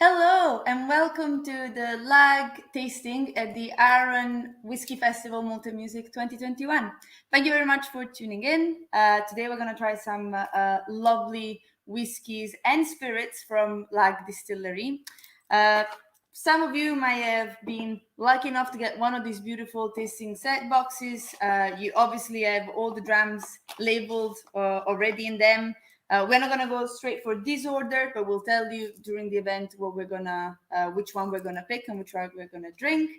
Hello and welcome to the Lagg tasting at the Arran Whisky Festival Multi Music 2021. Thank you very much for tuning in. Today we're going to try some lovely whiskies and spirits from Lagg Distillery. Some of you might have been lucky enough to get one of these beautiful tasting set boxes. You obviously have all the drams labeled already in them. We're not gonna go straight for this order, but we'll tell you during the event what we're gonna, which one we're gonna pick and which one we're gonna drink.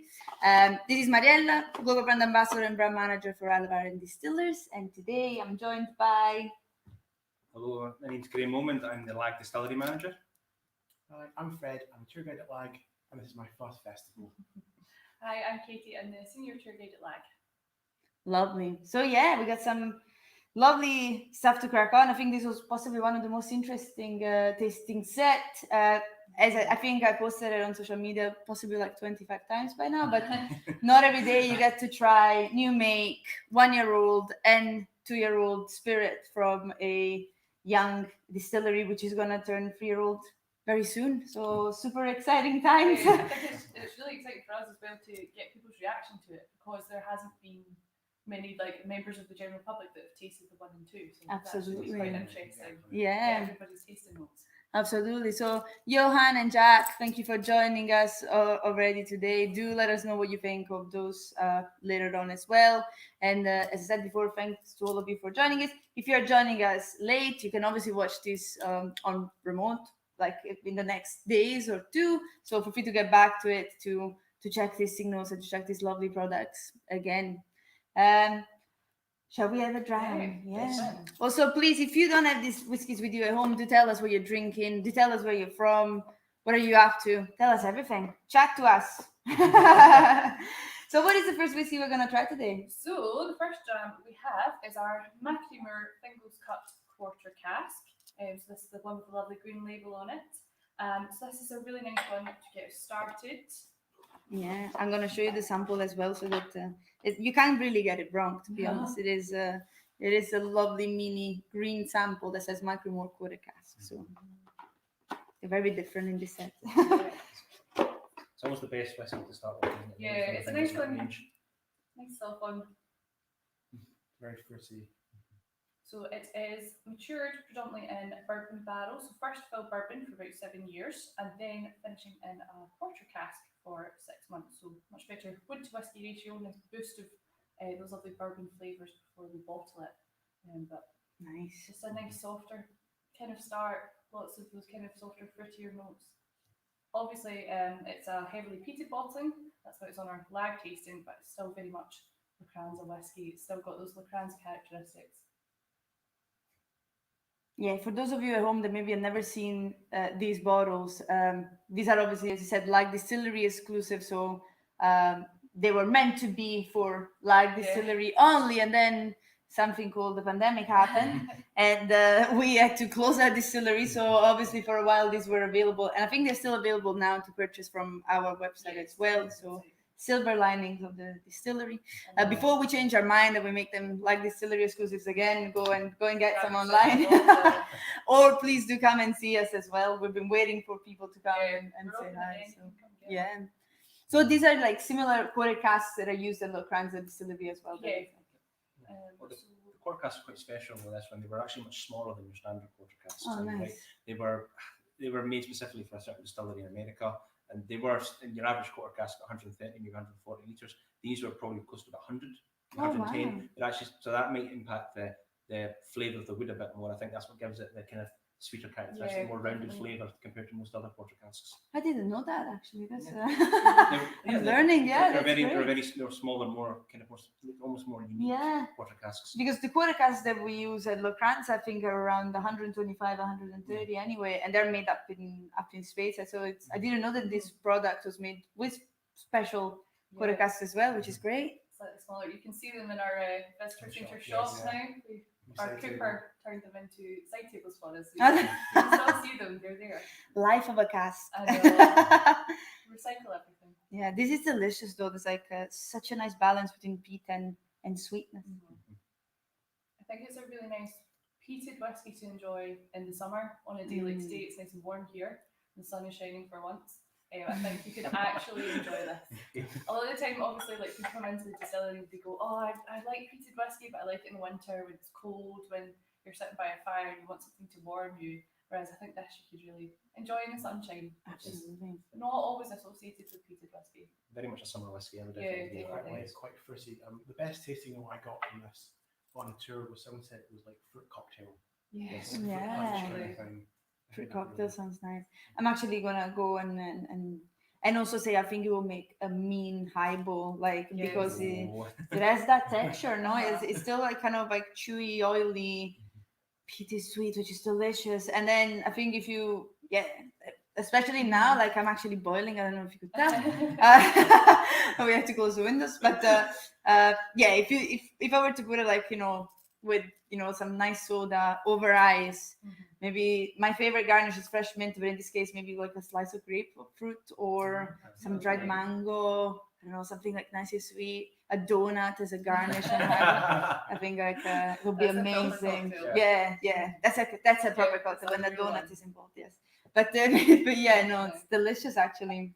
This is Mariella, Global Brand Ambassador and Brand Manager for Arran Distillers, and today I'm joined by. Hello, my name's Graham Omand. I'm the Lagg Distillery Manager. Hi, I'm Fred. I'm a tour guide at Lagg, and this is my first festival. Hi, I'm Katie. I'm the senior tour guide at Lagg. Lovely. So yeah, we got some lovely stuff to crack on. I think this was possibly one of the most interesting tasting set. As I think I posted it on social media possibly like 25 times by now, but not every day you get to try new make, 1-year-old and 2-year-old spirit from a young distillery, which is going to turn 3-year-old very soon. So super exciting times. I think it's really exciting for us as well to get people's reaction to it, because there hasn't been many members of the general public that have tasted the 1 and 2. So Absolutely. It's quite interesting. Yeah. Everybody's tasting notes. Absolutely. So, Johan and Jack, thank you for joining us already today. Do let us know what you think of those later on as well. And as I said before, thanks to all of you for joining us. If you're joining us late, you can obviously watch this on remote, like in the next days or two. So, feel free to get back to it to check these signals and to check these lovely products again. Shall we have a dram? Yeah. Also, please, if you don't have these whiskies with you at home, do tell us what you're drinking. Do tell us where you're from. What are you up to? Tell us everything. Chat to us. So, what is the first whiskey we're going to try today? So, the first dram we have is our Fingal's Cut Quarter Cask. So, this is the one with the lovely green label on it. So, this is a really nice one to get us started. Yeah, I'm going to show you the sample as well so that you can't really get it wrong, to be honest. It is a lovely mini green sample that says Micromore Quarter Cask. So they're very different in this set. It's almost the best whiskey to start with, isn't it? Yeah, it's a nice one. Nice soft one. Very fruity. So it is matured predominantly in bourbon barrels. So first fill bourbon for about 7 years, and then finishing in a quarter cask for 6 months. So much better wood to whiskey ratio, nice boost of those lovely bourbon flavours before we bottle it. But nice. Just a nice softer kind of start. Lots of those kind of softer, fruitier notes. Obviously, it's a heavily peated bottling. That's why it's on our Lagg tasting, but it's still very much Lacranza whiskey. It's still got those Lacranza characteristics. Yeah, for those of you at home that maybe have never seen these bottles, these are obviously, as you said, Lagg Distillery exclusive. So they were meant to be for Lagg Distillery only, and then something called the pandemic happened, and we had to close our distillery. So obviously, for a while, these were available, and I think they're still available now to purchase from our website as well. So silver linings of the distillery. Before we change our mind and we make them like distillery exclusives again, go and get some online. Or please do come and see us as well. We've been waiting for people to come and say hi. So, yeah. So these are like similar quarter casks that are used at Lacranza Distillery as well. Yeah. Well, the quarter casks are quite special with this one. They were actually much smaller than your standard quarter casks. Oh, nice. Right? They were made specifically for a certain distillery in America. And they were, in your average quarter cask, 130, maybe 140 litres. These were probably close to 100, 110. Wow. But actually, so that might impact the flavour of the wood a bit more. I think that's what gives it the kind of sweeter characteristic, more rounded flavour compared to most other quarter casks. I didn't know that actually. That's I'm learning. They're smaller, more kind of almost more unique quarter casks. Because the quarter casks that we use at Lacranza, I think, are around 125, 130 anyway, and they're made up in Spain. So I didn't know that this product was made with special quarter casks as well, which is great. Slightly smaller. You can see them in our visitor centre shop now. Our cooper turned them into side tables for us. So you can still see them, they're there. Life of a cask. I know. Recycle everything. Yeah, this is delicious though. There's like such a nice balance between peat and sweetness. Mm-hmm. I think it's a really nice peated whiskey to enjoy in the summer on a day like today. It's nice and warm here. the sun is shining for once. I think you can actually enjoy this. A lot of the time, obviously, like people come into the distillery, they go, "Oh, I like peated whiskey, but I like it in the winter when it's cold, when you're sitting by a fire and you want something to warm you." Whereas I think this you could really enjoy in the sunshine, which is Absolutely. not always associated with peated whiskey. Very much a summer whiskey. I would Yeah, definitely agree. definitely. It's quite fruity. The best tasting note I got from this on a tour was someone said it was like fruit cocktail. Yes. Like fruit Yeah. punch kind of thing. I Fruit think that cocktail really- sounds nice. I'm actually gonna go and also say I think it will make a mean highball, like Yes. because it Oh. has that texture, no? It's still like kind of like chewy, oily, peaty sweet, which is delicious. And then I think if you especially now, like I'm actually boiling. I don't know if you could tell. We have to close the windows, but if I were to put it like with some nice soda over ice. Maybe my favorite garnish is fresh mint, but in this case, maybe like a slice of grapefruit or some dried mango. I don't know, something like nice and sweet. A donut as a garnish. I think like it would be That's a proper amazing. cocktail. Yeah. That's a proper Yeah, cocktail when the that's a real donut one. is involved. Yes, but yeah, no, it's delicious actually.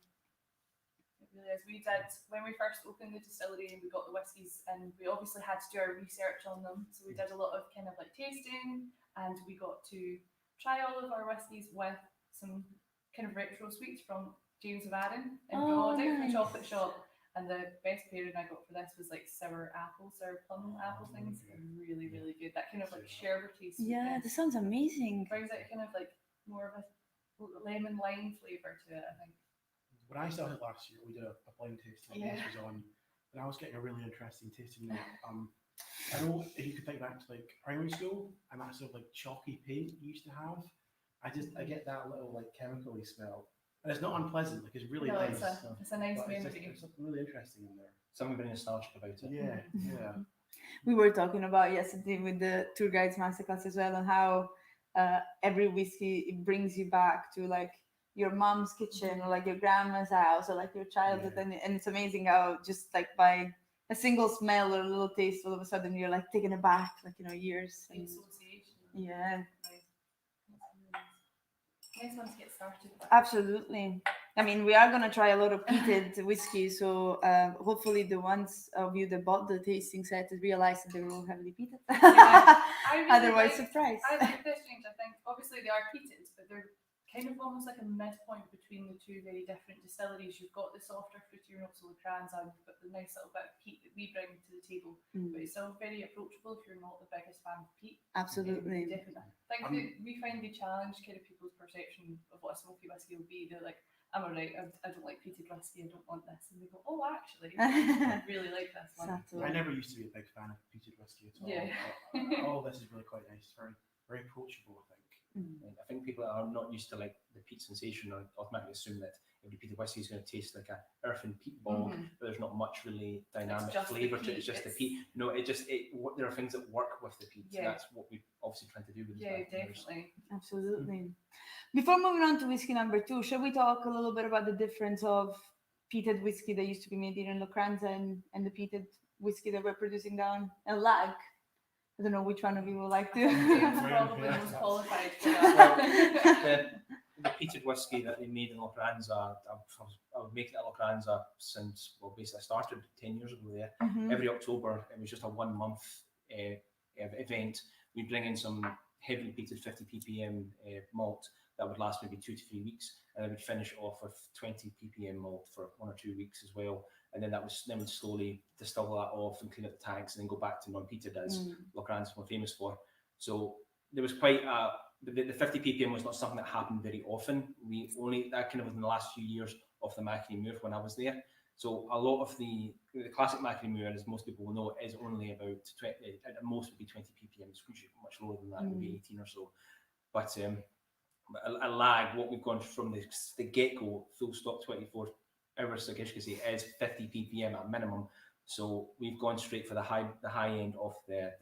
It really is. We did, when we first opened the distillery and we got the whiskies, and we obviously had to do our research on them. So we did a lot of kind of like tasting, and we got to try all of our whiskies with some kind of retro sweets from James of Arran and brought it from the nice. chocolate shop. And the best pairing I got for this was like sour plum apple things. Really, really good. That kind of like sherbety Yeah, sweetness this sounds amazing. brings out kind of like more of a lemon lime flavour to it, I think. When I started last year, we did a blind tasting. Yeah. This was on, and I was getting a really interesting tasting note. I don't know if you could think back to like primary school and that sort of like chalky paint you used to have. I get that little like chemically smell, and it's not unpleasant. Like it's really No, nice. it's a nice but it's memory. there's something really interesting in there. Something very nostalgic about it. Yeah. We were talking about yesterday with the tour guides masterclass as well, and how every whiskey it brings you back to like your mom's kitchen or like your grandma's house or like your childhood, Yeah. and it's amazing how just like by a single smell or a little taste, all of a sudden you're like taken aback, like years. The And, association. yeah, Nice one to get started with. absolutely. I mean, we are gonna try a lot of peated whiskey, so hopefully the ones of you that bought the tasting set realize that they're all heavily peated. I really Otherwise, like- surprise. I like this change. I think obviously they are peated, but they're kind of almost like a midpoint between the two very different distilleries. You've got the softer, fruitier notes of Lagrange, and you've got the nice little bit of peat that we bring to the table. But it's still very approachable if you're not the biggest fan of peat. Absolutely. Definitely. I think that we find the challenge kind of people's perception of what a smoky whiskey will be. They're like, I'm alright, I don't like peated whiskey, I don't want this. And they go, oh, actually, I really like this one. I never used to be a big fan of peated whiskey at all. Yeah. But all this is really quite nice. Very, very approachable, I think. I think people that are not used to like the peat sensation or automatically assume that every peated whiskey is going to taste like a earth and peat bog, but there's not much really dynamic just the flavour to it. peat, It's just the it's- peat. No, there are things that work with the peat. Yeah. That's what we obviously trying to do with Yeah, this. definitely. Absolutely. Before moving on to whiskey number 2, shall we talk a little bit about the difference of peated whiskey that used to be made here in Lagrange and the peated whiskey that we're producing down in Lagg? I don't know which one of you would like James to. probably Yeah. most qualified for that. the peated whiskey that they made in Lagrange, I was making it at Lagrange since, well, basically I started 10 years ago there. Mhm. Every October, it was just a 1 month event. We'd bring in some heavily peated 50 ppm malt that would last maybe 2 to 3 weeks, and then we'd finish it off with 20 ppm malt for 1 or 2 weeks as well. And then then we'd slowly distill that off and clean up the tanks, and then go back to non-peated as Lagrange is more famous for. So there was quite the 50 ppm was not something that happened very often. That kind of was in the last few years of the Mackie Moor when I was there. So a lot of the classic Mackie Moor, as most people will know, is only about 20, at most would be 20 ppm. It's much lower than that, maybe 18 or so. But a Lagg, what we've gone from the get-go, full stop 24 hours, I guess you could say, is 50 ppm at minimum. So we've gone straight for the high end of the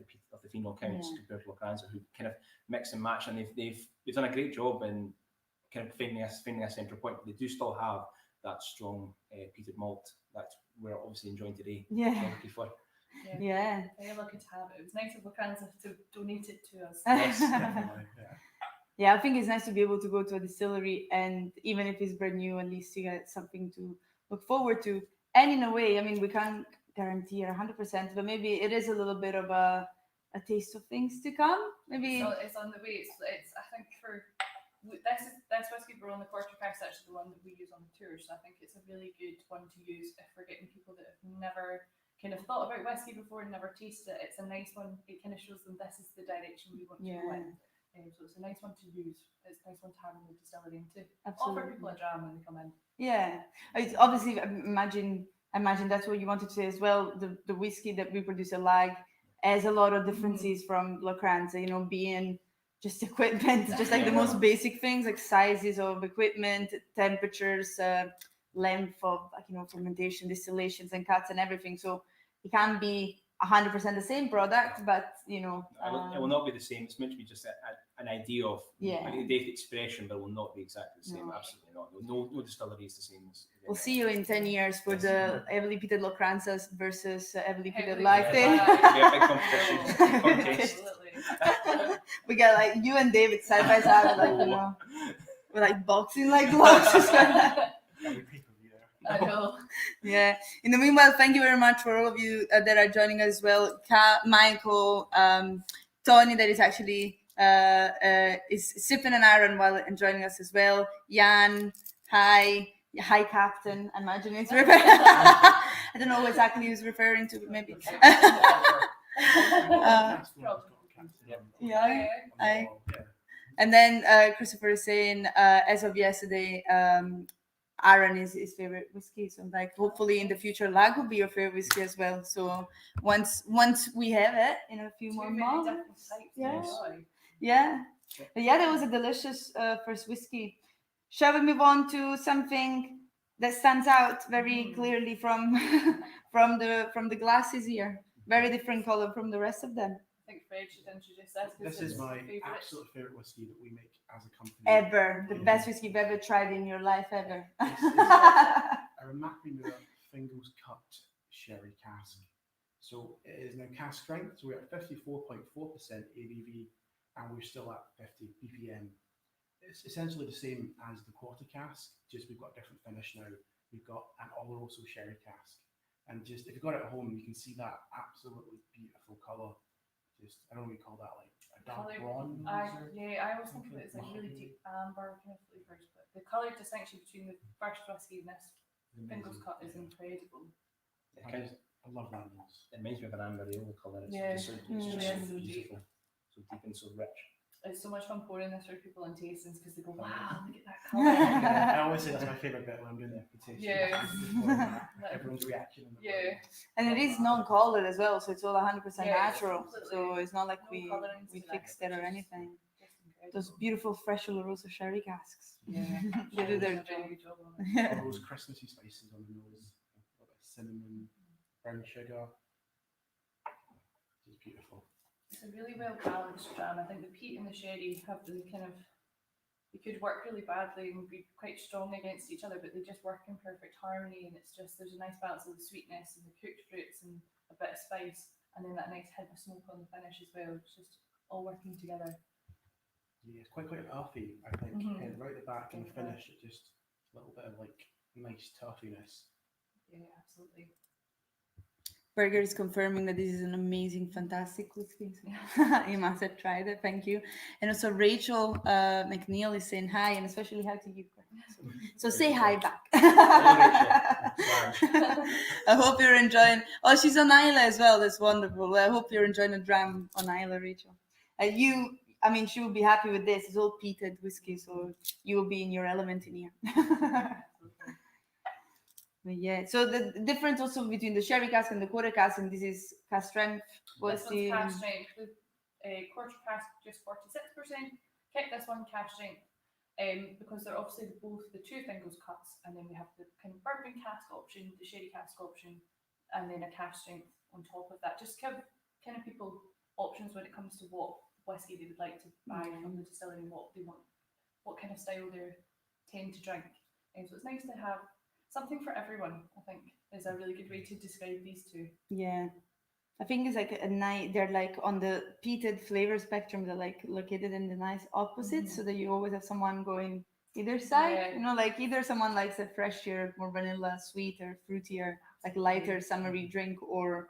Fingal counts compared to Lagrange, who kind of mix and match, and they've done a great job in kind of finding a central point. But they do still have that strong peated malt that we're obviously enjoying today. Yeah. Before. Yeah. Very lucky to have it. It was nice of Lagrange to donate it to us. Yes. Definitely, yeah. Yeah, I think it's nice to be able to go to a distillery, and even if it's brand new, at least you get something to look forward to. And in a way, I mean, we can't guarantee it 100%, but maybe it is a little bit of a taste of things to come. Maybe. So it's on the way. It's I think for this whiskey we're on the quarter cask is actually the one that we use on the tour. So I think it's a really good one to use if we're getting people that have never kind of thought about whiskey before and never tasted it. It's a nice one. It kind of shows them this is the direction we want to go in. So it's a nice one to use. It's a nice one to have in the distillery and to offer people a dram when they come in. Yeah, it's obviously, imagine that's what you wanted to say as well. The whiskey that we produce at Lagg has a lot of differences from Lacranza, you know, being just equipment, just like the most basic things like sizes of equipment, temperatures, length of, like, you know, fermentation, distillations and cuts and everything. So it can be 100% the same product, but you know, it will not be the same. It's meant to be just an idea of like a date expression, but it will not be exactly the same. No. Absolutely not. No distillery is the same. We'll see you in 10 years for the heavily peated Lacranzas versus heavily peated Lagg. Yeah, big competition. Contest. We got like you and David side by side, like, you know, we're like boxing like gloves. I know. Yeah. In the meanwhile, thank you very much for all of you that are joining us as well. Michael, Tony, that is actually is sipping an Arran while joining us as well. Jan, hi, Captain. I imagine it's I don't know exactly who's referring to, but maybe. And then Christopher is saying, as of yesterday, Arran is his favorite whiskey. So like, hopefully in the future, Lagg will be your favorite whiskey as well. So once we have it in a few more months, But yeah, that was a delicious first whiskey. Shall we move on to something that stands out very clearly from from the glasses here? Very different color from the rest of them. I think Fred should introduce this. This is my absolute favorite whiskey that we make as a company. Ever. The best whiskey you've ever tried in your life ever. A remarkably Fingal's cut sherry cask. So it is now cask strength. So we're at 54.4% ABV and we're still at 50 ppm. It's essentially the same as the quarter cask, just we've got a different finish now. We've got an Oloroso sherry cask. And just if you've got it at home, you can see that absolutely beautiful colour. Just, I don't know what you call that, like a dark bronze. I always think of it as like really deep amber kind of flavours, but the colour distinction between the first whiskey and this Fingal's cut is incredible. I love that. It reminds me of an amber ale colour. It's so beautiful, so deep and so rich. It's so much fun pouring this for people on tastings because they go, wow, look at that colour. I always say that's my favourite bit when I'm doing the tasting. Yeah. Everyone's reaction. And it is non-coloured as well, so it's all 100% natural. So it's not like we fixed it or anything. Those beautiful fresh Oloroso sherry casks. Yeah. They do their job. All those Christmassy spices on the nose, cinnamon, brown sugar. It's beautiful. It's a really well balanced dram. I think the peat and the sherry have the kind of, they could work really badly and be quite strong against each other, but they just work in perfect harmony. And it's just, there's a nice balance of the sweetness and the cooked fruits and a bit of spice, and then that nice hint of smoke on the finish as well. It's just all working together. Yeah, it's quite earthy, I think. And right at the back and the finish, it just a little bit of like nice turfiness. Yeah, absolutely. Berger is confirming that this is an amazing, fantastic whiskey. You must have tried it. Thank you. And also Rachel McNeil is saying hi, and especially hi to you. So say hi back. I hope you're enjoying. Oh, she's on Isla as well. That's wonderful. I hope you're enjoying a dram on Isla, Rachel. She will be happy with this. It's all peated whiskey, so you will be in your element in here. Yeah, so the difference also between the sherry cask and the quarter cask, and this is cask strength. This one's cask strength. The quarter cask just 46%. Kept this one cask strength because they're obviously both the two Fingal's cuts, and then we have the kind of bourbon cask option, the sherry cask option, and then a cask strength on top of that. Just give kind of people options when it comes to what whiskey they would like to buy from the distillery and what they want, what kind of style they tend to drink. And so it's nice to have something for everyone, I think, is a really good way to describe these two. Yeah. I think it's like a night. They're like on the peated flavor spectrum. They're like located in the nice opposites, so that you always have someone going either side. Yeah. You know, like either someone likes a fresher, more vanilla, sweeter, fruitier, like lighter, summery drink, or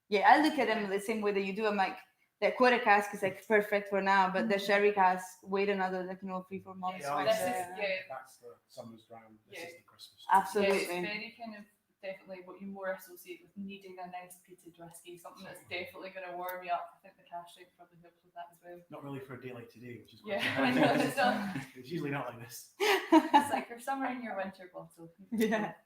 yeah, I look at them the same way that you do. I'm like, the quarter cask is like perfect for now, but the sherry cask, wait another like 3-4 months. Yeah, for this the- is That's the summer's dram. This Yeah. is the Christmas. Absolutely. Yeah, it's very kind of definitely what you more associate with needing a nice peated whiskey, something that's definitely going to warm you up. I think the cash drink probably helps with that as well. Not really for a day like today, which is Yeah, quite I know, it's not. It's usually not like this. It's like your summer and your winter bottle. Yeah.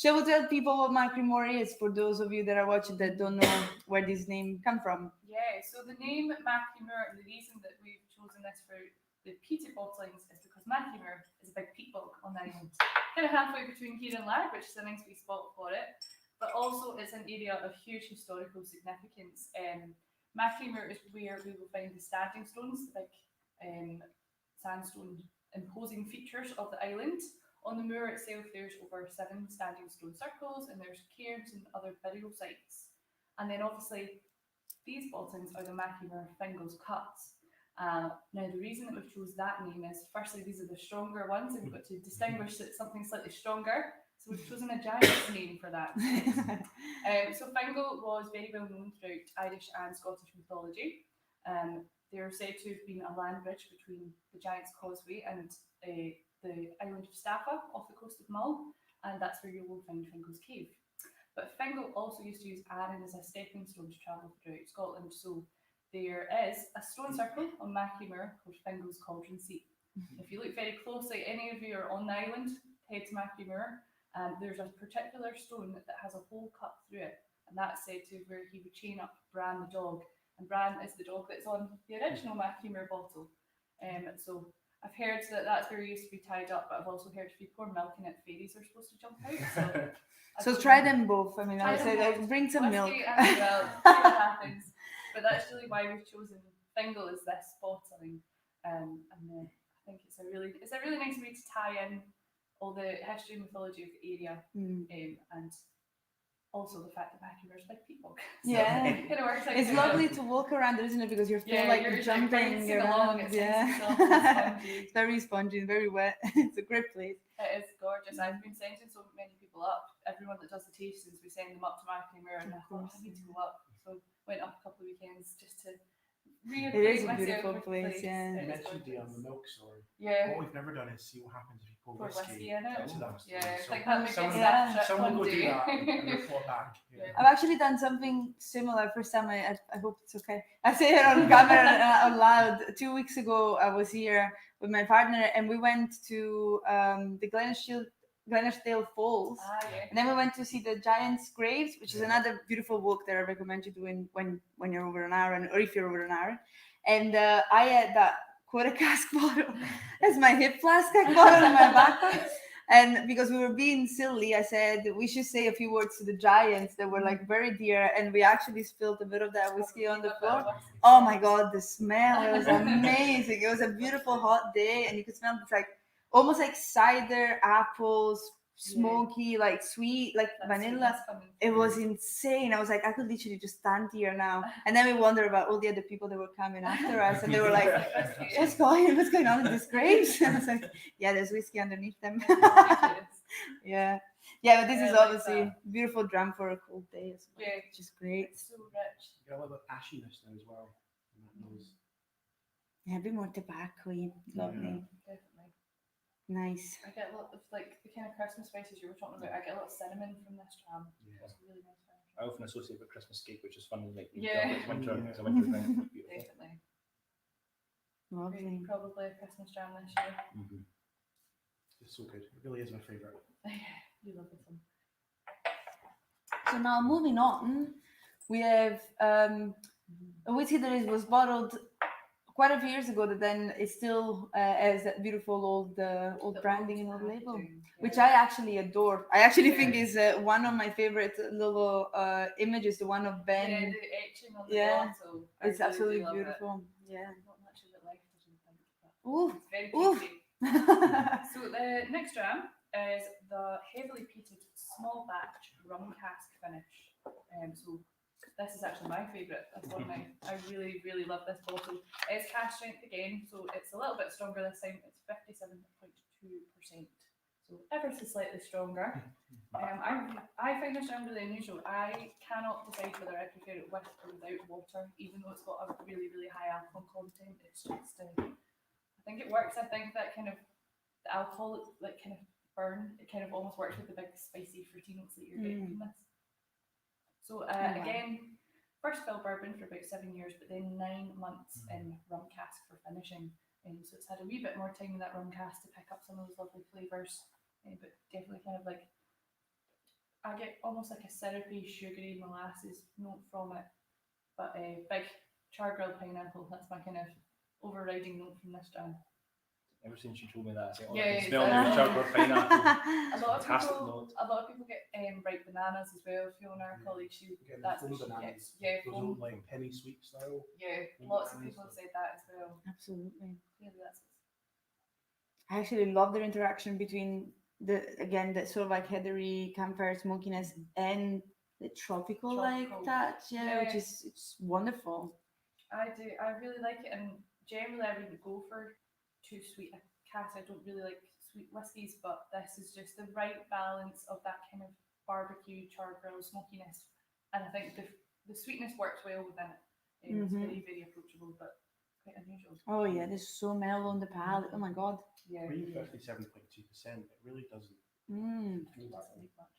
Shall we tell people what Macklemore is for those of you that are watching that don't know where this name come from? Yeah, so the name Macklemore, the reason that we've chosen this for the peated bottlings is because Macklemore is a big peat bog on the island, kind of halfway between here and Lagg, which is a nice wee spot for it. But also it's an area of huge historical significance. Macklemore is where we will find the standing stones, the big sandstone imposing features of the island. On the moor itself, there's over 7 standing stone circles, and there's cairns and other burial sites. And then obviously, these bottlings are the Macklemore Fingal's cuts. Now, the reason that we've chose that name is, firstly, these are the stronger ones, and we've got to distinguish that something slightly stronger. So we've chosen a giant's name for that. So Fingal was very well known throughout Irish and Scottish mythology. They're said to have been a land bridge between the Giant's Causeway and the island of Staffa off the coast of Mull, and that's where you will find Fingal's Cave. But Fingal also used to use Arran as a stepping stone to travel throughout Scotland, so there is a stone circle on Macklemore called Fingal's Cauldron Seat. If you look very closely, any of you are on the island, head to Macklemore, and there's a particular stone that has a hole cut through it, and that's said to where he would chain up Bran the dog, and Bran is the dog that's on the original Macklemore bottle. So I've heard that that's where he used to be tied up, but I've also heard if you pour milk in it, fairies are supposed to jump out. So try them both. I mean, I would Try say them like, both. bring some milk. Whiskey and milk, see what happens. But that's really why we've chosen Fingal as this bottling, and I think it's a really nice way to tie in all the history and mythology of the area, and also the fact that Macklemore is like people. So Yeah. it kind of works out. It's lovely to walk around, isn't it? Because you're still like you're jumping bouncing around. along. It's Yeah. nice and soft and spongy. It's very spongy and very wet. It's a great place. It is gorgeous. I've been sending so many people up. Everyone that does the tastings, we send them up to Macklemore, and I thought I need to go up. So went up a couple of weekends just to It is a myself beautiful with the place, yeah. You It is mentioned the gorgeous. milk story. Yeah. What we've never done is see what happens if you pour Pour whiskey in it. into that. Yeah, So like that someone, big Yeah. trip someone one go do day. that and report back. Yeah. Yeah. I've actually done something similar. First time, I hope it's okay. I say it on camera out loud. 2 weeks ago, I was here with my partner, and we went to the Glenisdale Falls. Yeah. And then we went to see the Giant's Graves, which is another beautiful walk that I recommend you doing when you're over an Arran, or if you're over an Arran. And I had that quarter cask bottle as my hip flask I got on my backpack. And because we were being silly, I said we should say a few words to the giants that were like very dear, and we actually spilled a bit of that whiskey on the floor. Oh my god, the smell! It was amazing. It was a beautiful hot day, and you could smell this like almost like cider, apples, smoky, like sweet, like vanilla. It was insane. I was like, I could literally just stand here now. And then we wondered about all the other people that were coming after us, and they were like, what's going on in these graves? And I was like, yeah, there's whiskey underneath them. Yeah, but this is I like obviously that. beautiful drum for a cold day as well, Yeah. which is great. It's so rich. You got a little bit of ashiness now as well. in that nose. Yeah, a bit more tobacco-y. Lovely. Definitely. Nice. I get a lot of like the kind of Christmas spices you were talking about. I get a lot of cinnamon from this jam. Yeah. It's really nice. I often associate with Christmas cake, which is funny. Like Yeah. it's winter, Yeah. it's a winter thing. It's beautiful. Definitely. Lovely. Probably a Christmas jam this year. Mhm. It's so good. It really is my favourite. You love this one. So now moving on, we have a whiskey that was bottled quite a few years ago, that then it still has that beautiful old The branding and old old label, packaging, which yeah. I actually adore. I actually Yeah. think is one of my favorite little images, the one of Ben. Yeah, the etching on the Yeah. bottle. I It's really absolutely do love it. beautiful. Yeah. Not much of it left, I don't think. But Ooh. it's very Ooh. tasty. So the next jam is the heavily peated small batch rum cask finish. So This is actually my favourite. That's one of my. I really, really love this bottle. It's cask strength again, so it's a little bit stronger this time. It's 57.2%, so ever so slightly stronger. I find this one really unusual. I cannot decide whether I prefer it with or without water, even though it's got a really, really high alcohol content. It's just, I think it works. I think that kind of the alcohol, like kind of burn, it kind of almost works with the big spicy fruity notes that you're getting from this. So again, first fill bourbon for about 7 years, but then 9 months in rum cask for finishing. So it's had a wee bit more time in that rum cask to pick up some of those lovely flavours, but definitely kind of like, I get almost like a syrupy, sugary molasses note from it, but big char grilled pineapple. That's my kind of overriding note from this jam. Ever since you told me that, I said, oh, Yeah, I can smell your chocolate pineapple. A lot of people get ripe bananas as well. Fiona, our colleague, that's foam what she bananas. gets. Yeah, Those foam. old like penny sweet style. Yeah, foam lots of bananas, people have said that as well. Absolutely. Clearly that's I actually love their interaction between the sort of like heathery campfire smokiness and the tropical like Tropical. touch, Yeah. which is it's wonderful. I do. I really like it, and generally I wouldn't go for too sweet a cask. I don't really like sweet whiskies, but this is just the right balance of that kind of barbecue, char grill smokiness, and I think the sweetness works well within it. It's very, very approachable, but quite unusual. Oh yeah, it's so mellow on the palate. Oh my god. Yeah. Being 57.2%, it really doesn't Mm. feel that Doesn't need much.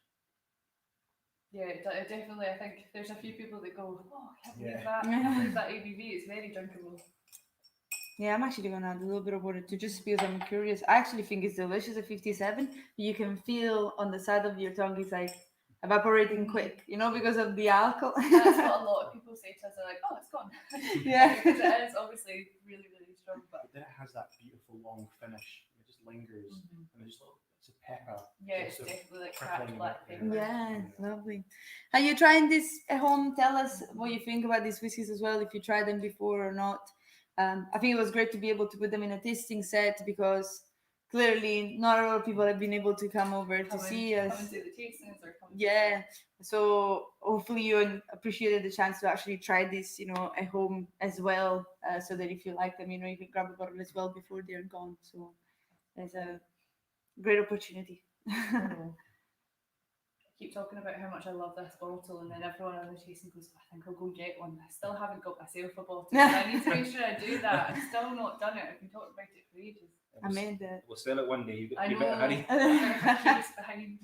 Yeah, it definitely. I think there's a few people that go, oh, I can't believe that. I can't believe that ABV. It's very drinkable. Yeah, I'm actually gonna add a little bit of water too, just because I'm curious. I actually think it's delicious at 57. You can feel on the side of your tongue it's like evaporating quick, because of the alcohol. That's what a lot of people say to us. They're like, oh, it's gone. Yeah. Because it is obviously really, really strong, but But then it has that beautiful long finish. It just lingers, and it's a pepper. yeah, it's sort of definitely like prickling cracked black in pepper. there. Yeah, it's lovely. Are you trying this at home? Tell us what you think about these whiskeys as well, if you tried them before or not. I think it was great to be able to put them in a tasting set because clearly not a lot of people have been able to come over to see Come us. and do the tastings or come. Yeah, so hopefully you appreciated the chance to actually try this, at home as well, so that if you like them, you can grab a bottle as well before they're gone. So there's a great opportunity. I keep talking about how much I love this bottle, and then everyone on the tasting goes, I think I'll go get one. I still haven't got myself a bottle. So I need to make sure I do that. I've still not done it. I've been talking about it for ages. I made that. We'll sell it one day. You I better hurry. behind.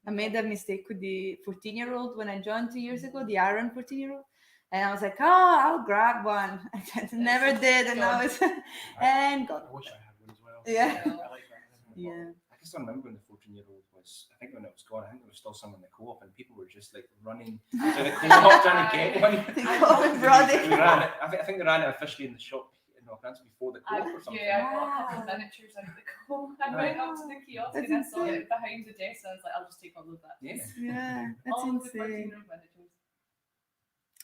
I made a mistake with the 14-year-old when I joined 2 years ago, the Arran 14-year-old. And I was like, I'll grab one. I never did. And now it's and gone. I wish I had one as well. Yeah. I like that. Yeah. I can still remember when the 14-year-old was, I think when it was gone, I think there was still some in the co-op and people were just like running to the co-op trying to get one. They call it Brody. I think they ran it officially in the shop in Northants before the co-op or something. Yeah, I got a couple of miniatures out of the co-op. I went up to the kiosk That's and I saw insane. it behind the desk and I was like, I'll just take all of that. Yeah. Yeah, that's All of the insane. 14-year-old miniatures.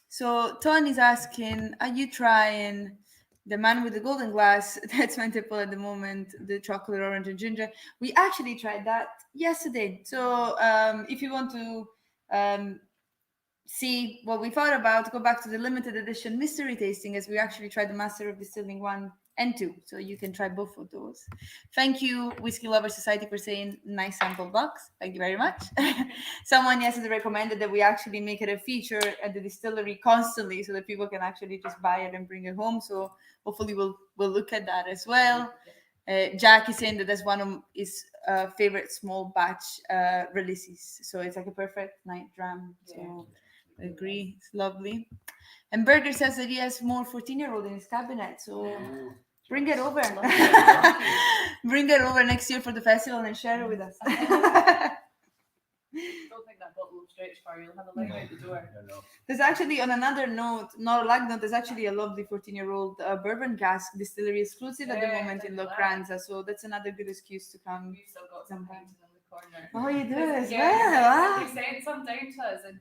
So Tony's asking, are you trying the man with the golden glass? That's my tipple at the moment, the chocolate, orange, and ginger. We actually tried that yesterday. So if you want to see what we thought about, go back to the limited edition mystery tasting, as we actually tried the Master of Distilling 1 and 2. So you can try both of those. Thank you, Whiskey Lover Society, for saying nice sample box. Thank you very much. Someone yesterday recommended that we actually make it a feature at the distillery constantly so that people can actually just buy it and bring it home. So hopefully we'll look at that as well. Jack is saying that that's one of his favorite small batch releases. So it's like a perfect night dram. So I agree, it's lovely. And Berger says that he has more 14-year-old in his cabinet. So bring it over. Bring it over next year for the festival and share it with us. Don't think that bottle will stretch far. You'll have a line out the door. There's actually, on another note, not a Lagg note, there's actually a lovely 14-year-old bourbon cask distillery exclusive at the Yeah, moment in look at Locranza. So that's another good excuse to come. We've still got some painting in the corner. Oh, you do as Yeah, well. they sent some down to us, and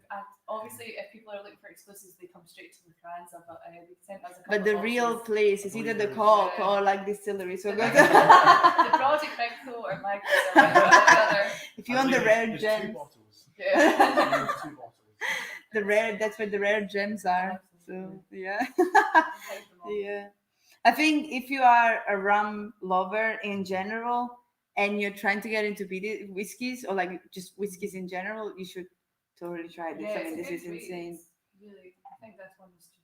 obviously, if people are looking for exclusives, they come straight to the Locranza. But they sent us a couple But the of real boxes. place is either the Cock Yeah. or like distillery. So good. The Project Big Toe or Lagg or If you want the rare There's gems. 2 bottles. Yeah. There's 2 bottles. the rare. That's where the rare gems are. So Absolutely. yeah, Hide them all. yeah. I think if you are a rum lover in general and you're trying to get into whiskeys or like just whiskeys in general, you should totally try this. I it's mean, a this good is weight. insane. It's really, I think this one is just.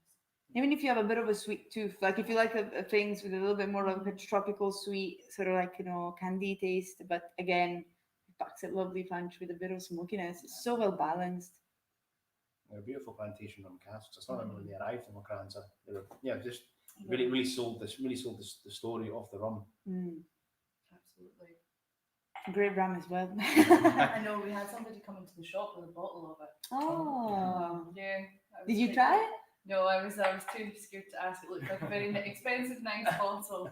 Even if you have a bit of a sweet tooth, like if you like things with a little bit more of a tropical sweet, sort of like, candy taste, but again, it packs a lovely punch with a bit of smokiness. It's so well balanced. They're a beautiful plantation rum casks. I saw them when they arrived in Macranza. They were, just really sold the story of the rum. Mm. Absolutely. Great rum as well. I know we had somebody come into the shop with a bottle of it. Oh. Yeah. Did you try it? No, I was too scared to ask. It looked like a very expensive, nice bottle.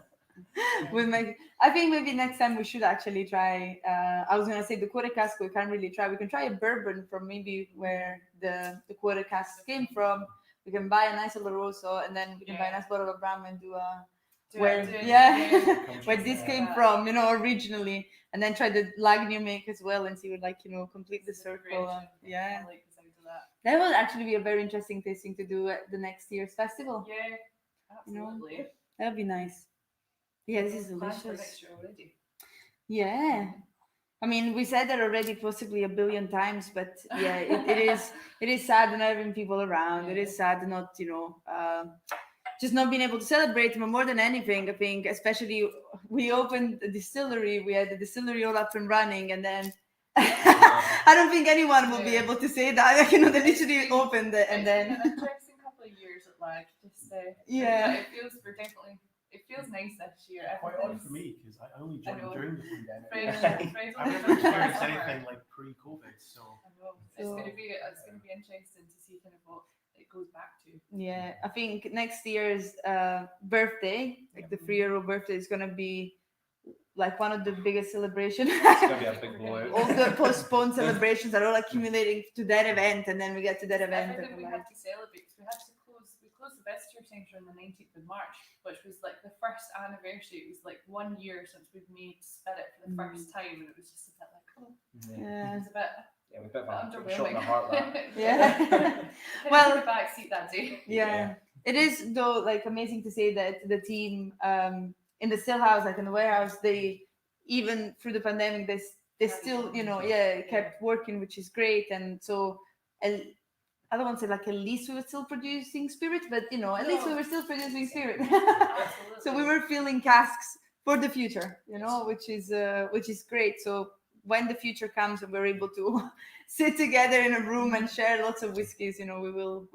I think maybe next time we should actually try. I was gonna say the quarter cask we can't really try. We can try a bourbon from maybe where the quarter cask came from. We can buy a nice little rosso, and then we can buy a nice bottle of rum and do a where this came from, originally, and then try the Lagg new make as well and see what complete the circle. Yeah. I like the sound of that. That will actually be a very interesting tasting to do at the next year's festival. Yeah, absolutely. That would be nice. Yeah, this is Plans for delicious. next year already. Yeah. I mean, we said that already possibly a billion times, but yeah, it is sad not having people around. It is sad not, just not being able to celebrate them. More than anything, I think, especially we opened the distillery, we had the distillery all up and running, and then I don't think anyone will be able to say that. They literally opened it, and then It's been an interesting couple of years at Lagg. Just it feels nice this year. Quite odd for me because I only joined during the pandemic. Friends I've never experienced anything like pre-COVID, so I know it's going to be interesting to see kind of what it goes back to. Yeah, I think next year's birthday, like the 3-year-old birthday, is gonna be like one of the biggest celebrations. It's gonna be a big blowout. All the postponed celebrations are all accumulating to that event, and then we get to that event. Everything we had to celebrate because we closed the visitor centre on the 19th of March, which was like the first anniversary. It was like 1 year since we've made Spirit for the first time, and it was just a bit like, Yeah. it's a bit. Yeah, we've got a underwhelming. shot in the heart. That. Yeah. Well, the back seat that day. Yeah. It is though like amazing to say that the team in the still house, like in the warehouse, they even through the pandemic they still kept working, which is great. And so I don't want to say like at least we were still producing spirit, but at least we were still producing spirit. So we were filling casks for the future, which is great. So when the future comes and we're able to sit together in a room and share lots of whiskeys, we will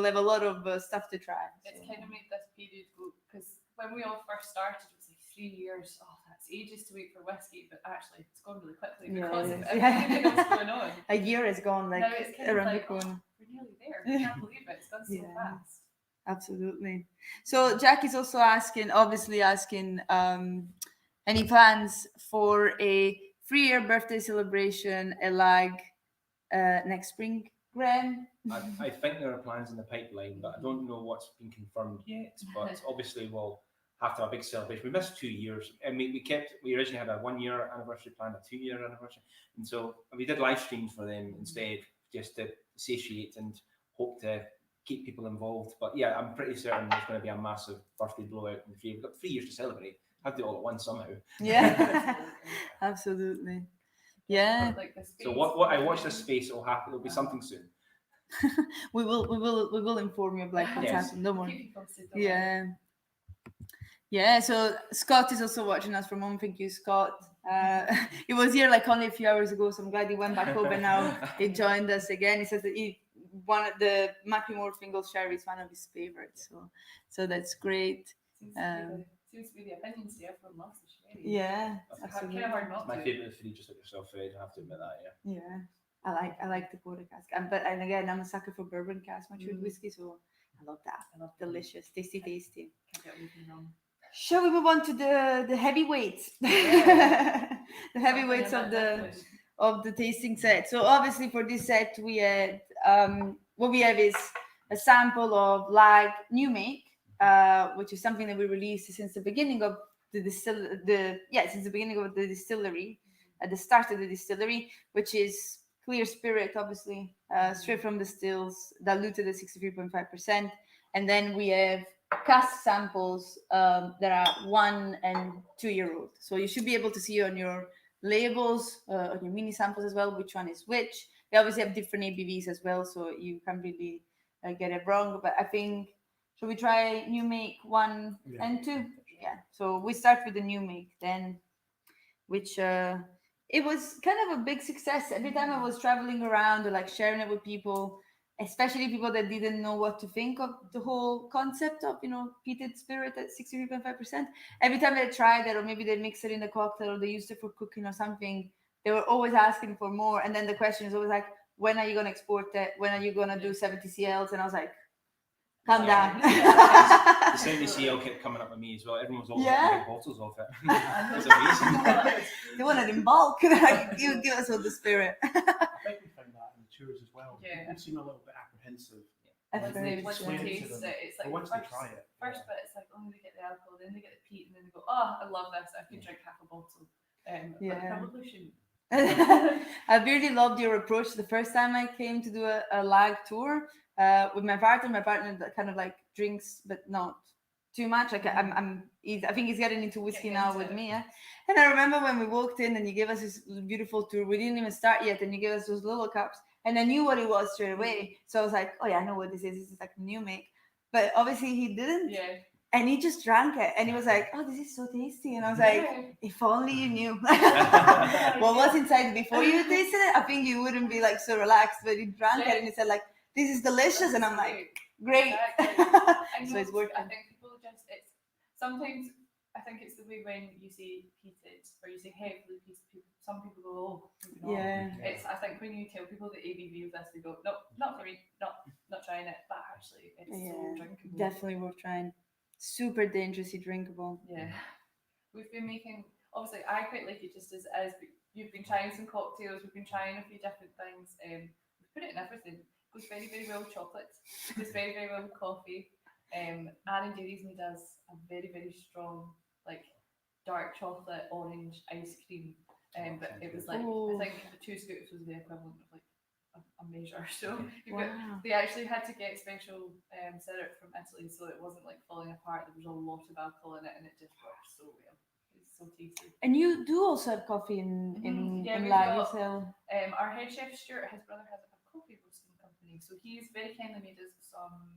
have a lot of stuff to try. It's kind of made this period go, because when we all first started, it was like 3 years. Oh, that's ages to wait for whiskey, but actually it's gone really quickly because of everything that's going on. A year has gone Now it's kind around of the like, corner. we're nearly there. I can't believe it. It's gone so fast. Absolutely. So Jack is also asking any plans for a 3-year birthday celebration at Lagg next spring, Graham? I think there are plans in the pipeline, but I don't know what's been confirmed yet. But obviously, we'll have to have a big celebration. We missed 2 years. I mean, we originally had a 1-year anniversary planned, a 2-year anniversary, and so we did live streams for them instead, just to satiate and hope to keep people involved. But yeah, I'm pretty certain there's going to be a massive birthday blowout in 3 years. We've got 3 years to celebrate. Have to do it all at once somehow. Yeah, absolutely. Yeah. So what I watch this space, it'll happen. It'll be something soon. we will inform you of like what's happening. No more. Yeah. Yeah. So Scott is also watching us from home. Thank you, Scott. He was here like only a few hours ago, so I'm glad he went back home and now he joined us again. He says that one of the Macklemore Fingal sherry is one of his favorites. So that's great. Seems to be the opinion today. Everyone loves the sherry. Yeah, absolutely. Kind of hard not it's my favourite food, just like yourself, Fred. I have to admit that. Yeah. I like the quarter cask, and again I'm a sucker for bourbon cask matured whiskey, so I love that. I love delicious, tasty. Can't get anything wrong. Shall we move on to the heavyweights? The heavyweights of the tasting set. So obviously for this set we had what we have is a sample of Lagg new make, which is something that we released since the beginning of since the beginning of the distillery, at the start of the distillery, which is clear spirit, obviously, straight from the stills, diluted at 63.5%. And then we have cask samples that are 1 and 2 year old. So you should be able to see on your labels, on your mini samples as well, which one is which. They obviously have different ABVs as well, so you can't really get it wrong. But I think, should we try new make 1 and 2? Yeah. So we start with the new make then, which it was kind of a big success. Every time I was traveling around or like sharing it with people, especially people that didn't know what to think of the whole concept of, peated spirit at 63.5%. Every time they tried it, or maybe they mix it in a cocktail, or they used it for cooking or something, they were always asking for more. And then the question is always like, when are you going to export it? When are you going to do 70 CLs? And I was like, calm down. The 70 CL kept coming up with me as well. Everyone was all big bottles of it. It was amazing. They want it in bulk. You give us all the spirit. I think we found that in the tours as well. Yeah. People seem a little bit apprehensive. Once they explain it to taste them. it, it's like But once they try it, first bit, it's like, oh, they get the alcohol, then they get the peat, and then they go, oh, I love this. I could drink half a bottle. But I probably shouldn't. I really loved your approach the first time I came to do a Lagg tour with my partner. My partner that kind of like drinks, but not too much. Like I think he's getting into whiskey now with me. Yeah? And I remember when we walked in and you gave us this beautiful tour. We didn't even start yet, and you gave us those little cups, and I knew what it was straight away. So I was like, oh yeah, I know what this is. This is like a new make. But obviously he didn't. Yeah. And he just drank it, and he was like, "Oh, this is so tasty." And I was like, "If only you knew what was inside before you tasted it, I think you wouldn't be like so relaxed." But he drank it, and he said, "Like, this is delicious," and I'm like, "Great." So it's working. I think people it's sometimes. I think it's the way when you say peated or you say heavily peated. Some people go, "Oh, yeah." I think when you tell people the ABV of this, they go, "No, not for me. Not trying it." But actually, it's so drinkable. Definitely worth trying. Super dangerously drinkable. Yeah. We've been making, obviously I quite like it just as it is, but you've been trying some cocktails, we've been trying a few different things. We've put it in everything. It goes very, very well with chocolate. It goes very, very well with coffee. Arran made us a very, very strong, like dark chocolate orange ice cream. But it was like, I think the 2 scoops was the equivalent of like a measure. So they actually had to get special syrup from Italy, so it wasn't like falling apart. There was a lot of alcohol in it, and it just worked so well. It's so tasty. And you do also have coffee in Lagg as well. Our head chef Stuart, his brother has a coffee roasting company, so he's very kindly made us some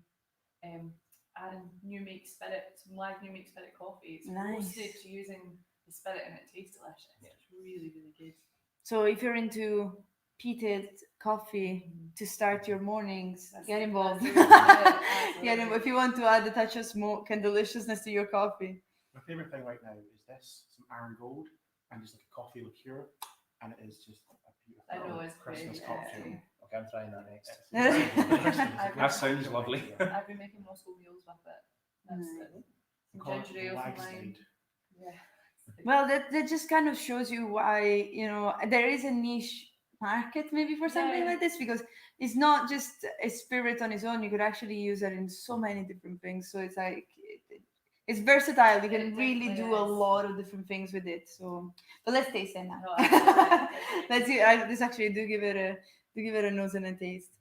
Arran new make spirit, some Lagg new make spirit coffee. It's roasted using the spirit, and it tastes delicious. Yeah. It's really, really good. So if you're into peated coffee to start your mornings, get involved. If you want to add a touch of smoke and deliciousness to your coffee. My favourite thing right now is this, some Arran Gold, and just like a coffee liqueur, and it is just a beautiful Christmas cocktail. Okay, I'm trying that next. That sounds lovely. I've been making Moscow mules with it. That's it. Some ginger ale, some lime. Yeah. Well, that just kind of shows you why, there is a niche market maybe for something like this, because it's not just a spirit on its own. You could actually use it in so many different things. So it's like it's versatile. You can really do a lot of different things with it. So, but let's taste it now. Let's see. This actually do give it a nose and a taste.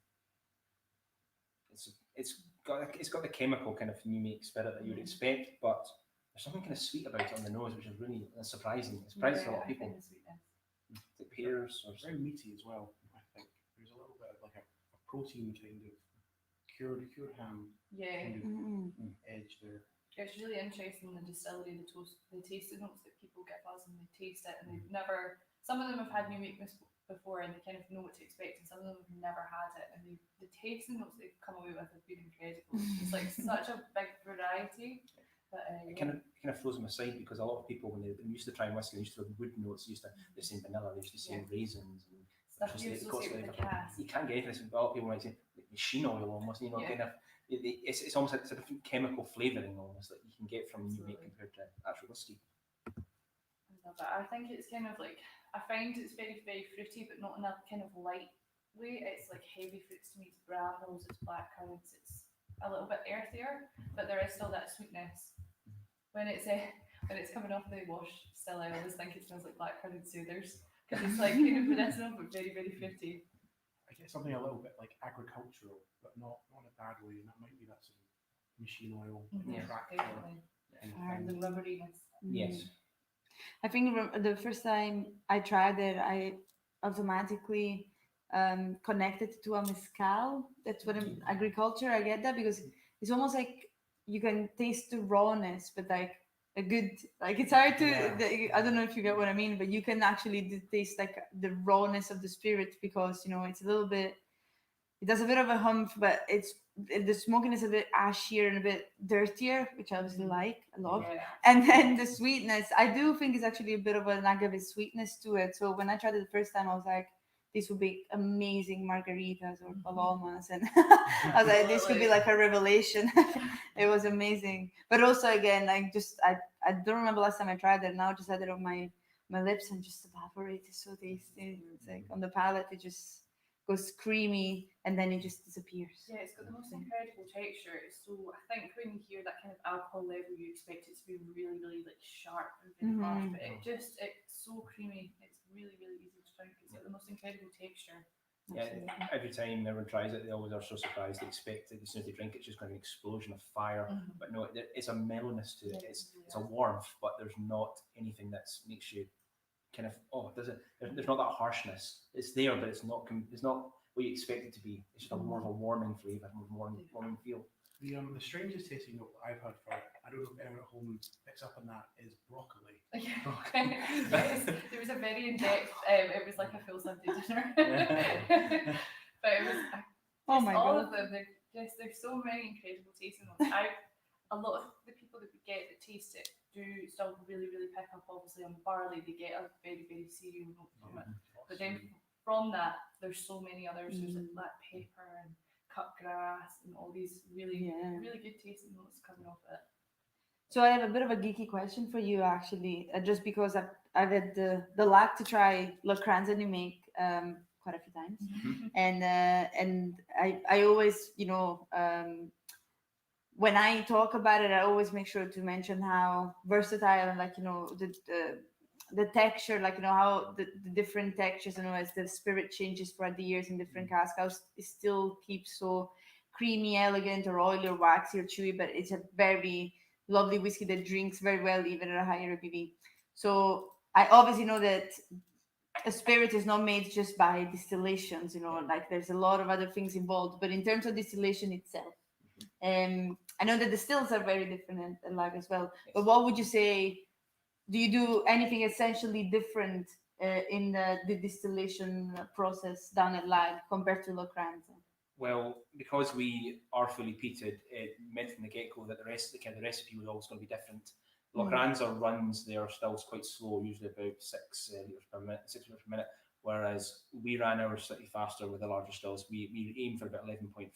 It's got the chemical kind of new make spirit that you would expect, but there's something kind of sweet about it on the nose, which is really surprising. It surprises a lot of people. The pears or very meaty as well. I think there's a little bit of like a protein kind of cured ham kind of edge there. It's really interesting, the distillery, the tasting notes that people give us, and they taste it, and they've never. Some of them have had new make before, and they kind of know what to expect, and some of them have never had it, and the tasting notes they've come away with have been incredible. It's like such a big variety. But, it kind of throws them aside, because a lot of people, when they're used to trying whiskey, they used to have wood notes, used to the same vanilla, they used to say raisins and stuff you associate with the cask. You can't get anything. A lot of people might say machine oil almost, kind of. It's almost like it's a different chemical flavouring almost that you can get from new make compared to actual whiskey. I think it's kind of like, I find it's very, very fruity, but not in a kind of light way. It's like heavy fruits to me. It's brambles, it's blackcurrants, it's a little bit earthier, but there is still that sweetness. When it's coming off the wash still, I always think it smells like blackcurrant soothers, because it's like kind of medicinal but very, very fruity. I get something a little bit like agricultural, but not in a bad way, and that might be that sort of machine oil, Yeah. tractor. Definitely. kind of And the thing. rubberiness. Yes. I think the first time I tried it, I automatically connected to a mezcal. That's what agriculture. I get that because it's almost like you can taste the rawness, but like a good, like it's hard to. Yeah. I don't know if you get what I mean, but you can actually taste like the rawness of the spirit because it's a little bit. It does a bit of a hump, but the smoking is a bit ashier and a bit dirtier, which I obviously like a lot. Yeah. And then the sweetness, I do think is actually a bit of an agave sweetness to it. So when I tried it the first time, I was like, this would be amazing margaritas or palomas. And I was like, this could be like a revelation. It was amazing. But also, again, I don't remember last time I tried it. Now I just had it on my lips and just evaporate. It's so tasty. It's like on the palate, it just goes creamy and then it just disappears. Yeah, it's got the most incredible texture. So I think when you hear that kind of alcohol level, you expect it to be really, really like sharp and very harsh, but it's so creamy. It's really, really easy to drink. It's got the most incredible texture. Yeah, every time everyone tries it, they always are so surprised. They expect it as soon as they drink it, it's just going to be an explosion of fire. But no, it's a mellowness to it. It's a warmth, but there's not anything that makes you kind of there's not that harshness. It's there, but it's not what you expect it to be. It's just a more of a warming flavour, more warming feel. The strangest tasting note I've had for it, I don't know if anyone at home picks up on that, is broccoli. Yes, there was a very in-depth, it was like a full Sunday dinner. But it was Oh my all God. of them. There's so many incredible tasting notes. A lot of the people that we get that taste it do still really, really pick up, obviously, on barley. They get a very, very cereal note from it. But then from that, there's so many others. There's like black pepper and cut grass and all these really, really good tasting notes coming off it. So I have a bit of a geeky question for you, actually, just because I've had the luck to try Le Cranza you make quite a few times, and I always when I talk about it, I always make sure to mention how versatile and the texture, how the different textures, as the spirit changes throughout the years in different casks, how it still keeps so creamy, elegant, or oily, or waxy, or chewy, but it's a very lovely whiskey that drinks very well even at a higher ABV. So I obviously know that a spirit is not made just by distillations, like there's a lot of other things involved, but in terms of distillation itself, I know that the stills are very different in Lagg as well, but what would you say, do you do anything essentially different in the distillation process done at Lagg compared to Le Cranza? Well, because we are fully peated, it meant from the get-go that the recipe was always going to be different. Le Cranza runs their stills quite slow, usually about 6 litres per minute, whereas we ran ours slightly faster with the larger stills. We aim for about 11.5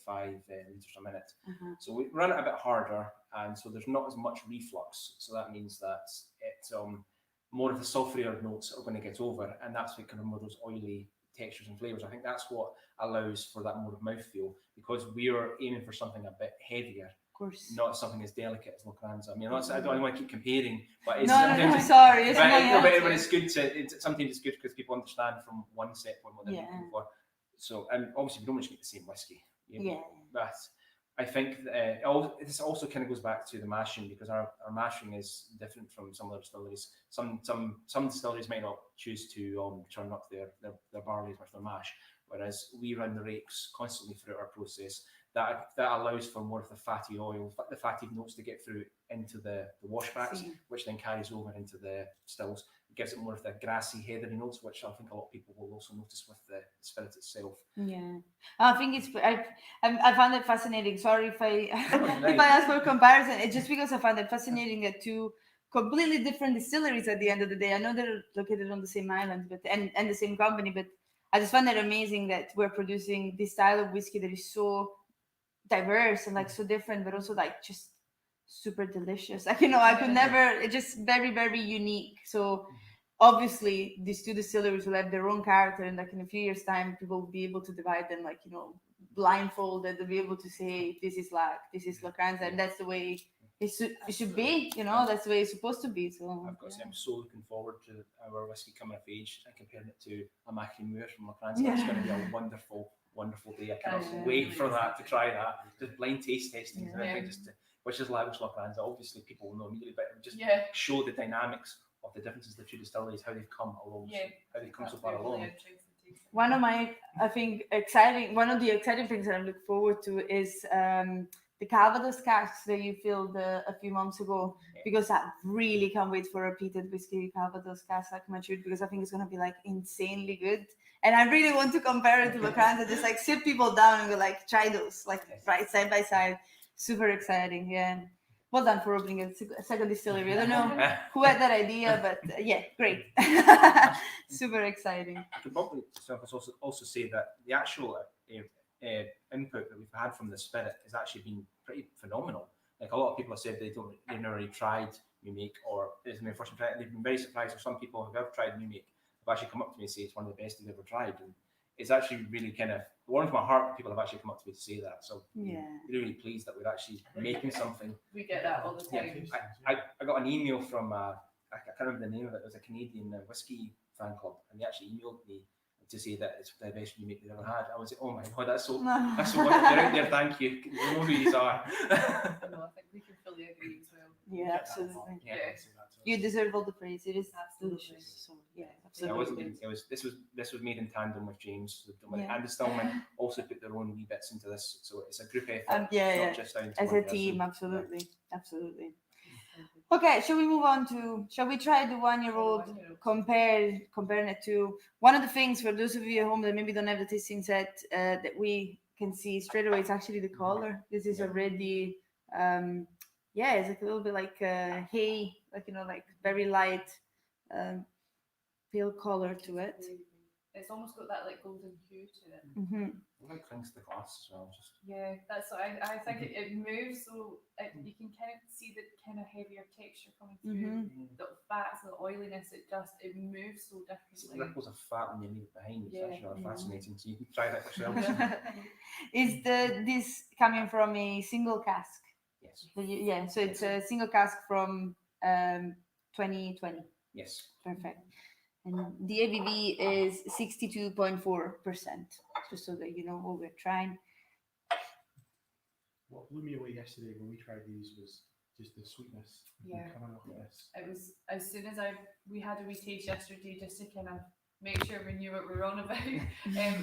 litres a minute. So we run it a bit harder, and so there's not as much reflux. So that means that it's more of the sulphurier notes are going to get over, and that's what kind of more those oily textures and flavours. I think that's what allows for that more of mouthfeel, because we are aiming for something a bit heavier. Not something as delicate as Le Cranza. I mean, I don't want to keep comparing, but it's sorry. But it's good sometimes it's good because people understand from one set point what they're looking for. So, and obviously we don't want to make the same whiskey. But I think that this also kind of goes back to the mashing, because our mashing is different from some other distilleries. Some distilleries might not choose to turn up their barley as much as their mash, whereas we run the rakes constantly throughout our process. That allows for more of the fatty oil, the fatty notes to get through into the washbacks, which then carries over into the stills. It gives it more of the grassy, heathery notes, which I think a lot of people will also notice with the spirit itself. Yeah, I think I found it fascinating. Sorry if I ask for a comparison. It's just because I found it fascinating that two completely different distilleries at the end of the day. I know they're located on the same island, but and the same company, but I just find it amazing that we're producing this style of whiskey that is so diverse and so different, but also just super delicious. I could never. It's just very, very unique. So obviously these two distilleries will have their own character, and in a few years' time, people will be able to divide them blindfolded. They'll be able to say this is Lagg, this is Le Cranza, and that's the way it should be. That's the way it's supposed to be. So I've got to say, I'm so looking forward to our whiskey coming of age and comparing it to a Mackie Moore from Le Cranza. It's going to be a wonderful wonderful day. I That cannot is wait really for that, to exciting. try that. Just blind taste testing and Yeah. everything, which is Lagg Arran. Obviously, people will know immediately, but just Yeah. show the dynamics of the differences of the two distilleries, how they've come along, Yeah. how they've come so That's far really along. interesting tasting. One of my, I think, one of the exciting things that I look forward to is the Calvados casks that you filled a few months ago, Yeah. because I really can't wait for a peated whiskey Calvados cask like matured, because I think it's going to be like insanely good. And I really want to compare it to Locranza, just like sit people down and go like, try those, like right side by side. Super exciting, yeah. Well done for opening a second distillery. I don't know who had that idea, but yeah, great. Super exciting. I could probably also say that the actual input that we've had from the spirit has actually been pretty phenomenal. Like, a lot of people have said they've never really tried new make, or it's their first time. They've been very surprised. Or some people who have tried new make have actually come up to me and say it's one of the best they've ever tried, and it's actually really kind of warms my heart when people have actually come up to me to say that. So Yeah. really pleased that we're actually making something. We get that all the time. I got an email from I can't remember the name of it. It was a Canadian whiskey fan club, and they actually emailed me to say that it's the best new make they've ever had. I was like, oh my god, that's so wonderful. You're out there, thank you. You know who you are. No, I think we can fully agree as well. Yeah, absolutely. Yeah. You deserve all the praise. It is Absolutely. delicious. So yeah, Yeah, absolutely. this was made in tandem with James, Yeah. and the Stillman also put their own wee bits into this, so it's a group effort. Yeah, not just down to as one a person. team, absolutely, absolutely. Okay, shall we move on to? Shall we try the 1-year-old? Comparing it to one of the things for those of you at home that maybe don't have the tasting set that we can see straight away. It's actually the color. This is already it's like a little bit like hay, like like very light pale color to it. It's almost got that like golden hue to it. Mm-hmm. It clings to the glass as well. Just Yeah, that's what I think. It moves, so you can kind of see the kind of heavier texture coming through. The fats, the oiliness, it moves so it's differently. ripples of fat when you leave it behind. It's Yeah. actually fascinating. So you can try that yourself. Is this coming from a single cask? Yes. Yeah, so it's a single cask from 2020. Yes. Perfect. And the ABV is 62.4%, just so that you know what we're trying. What blew me away yesterday when we tried these was just the sweetness coming off of this. It was as soon as we had a wee taste yesterday just to kind of make sure we knew what we were on about.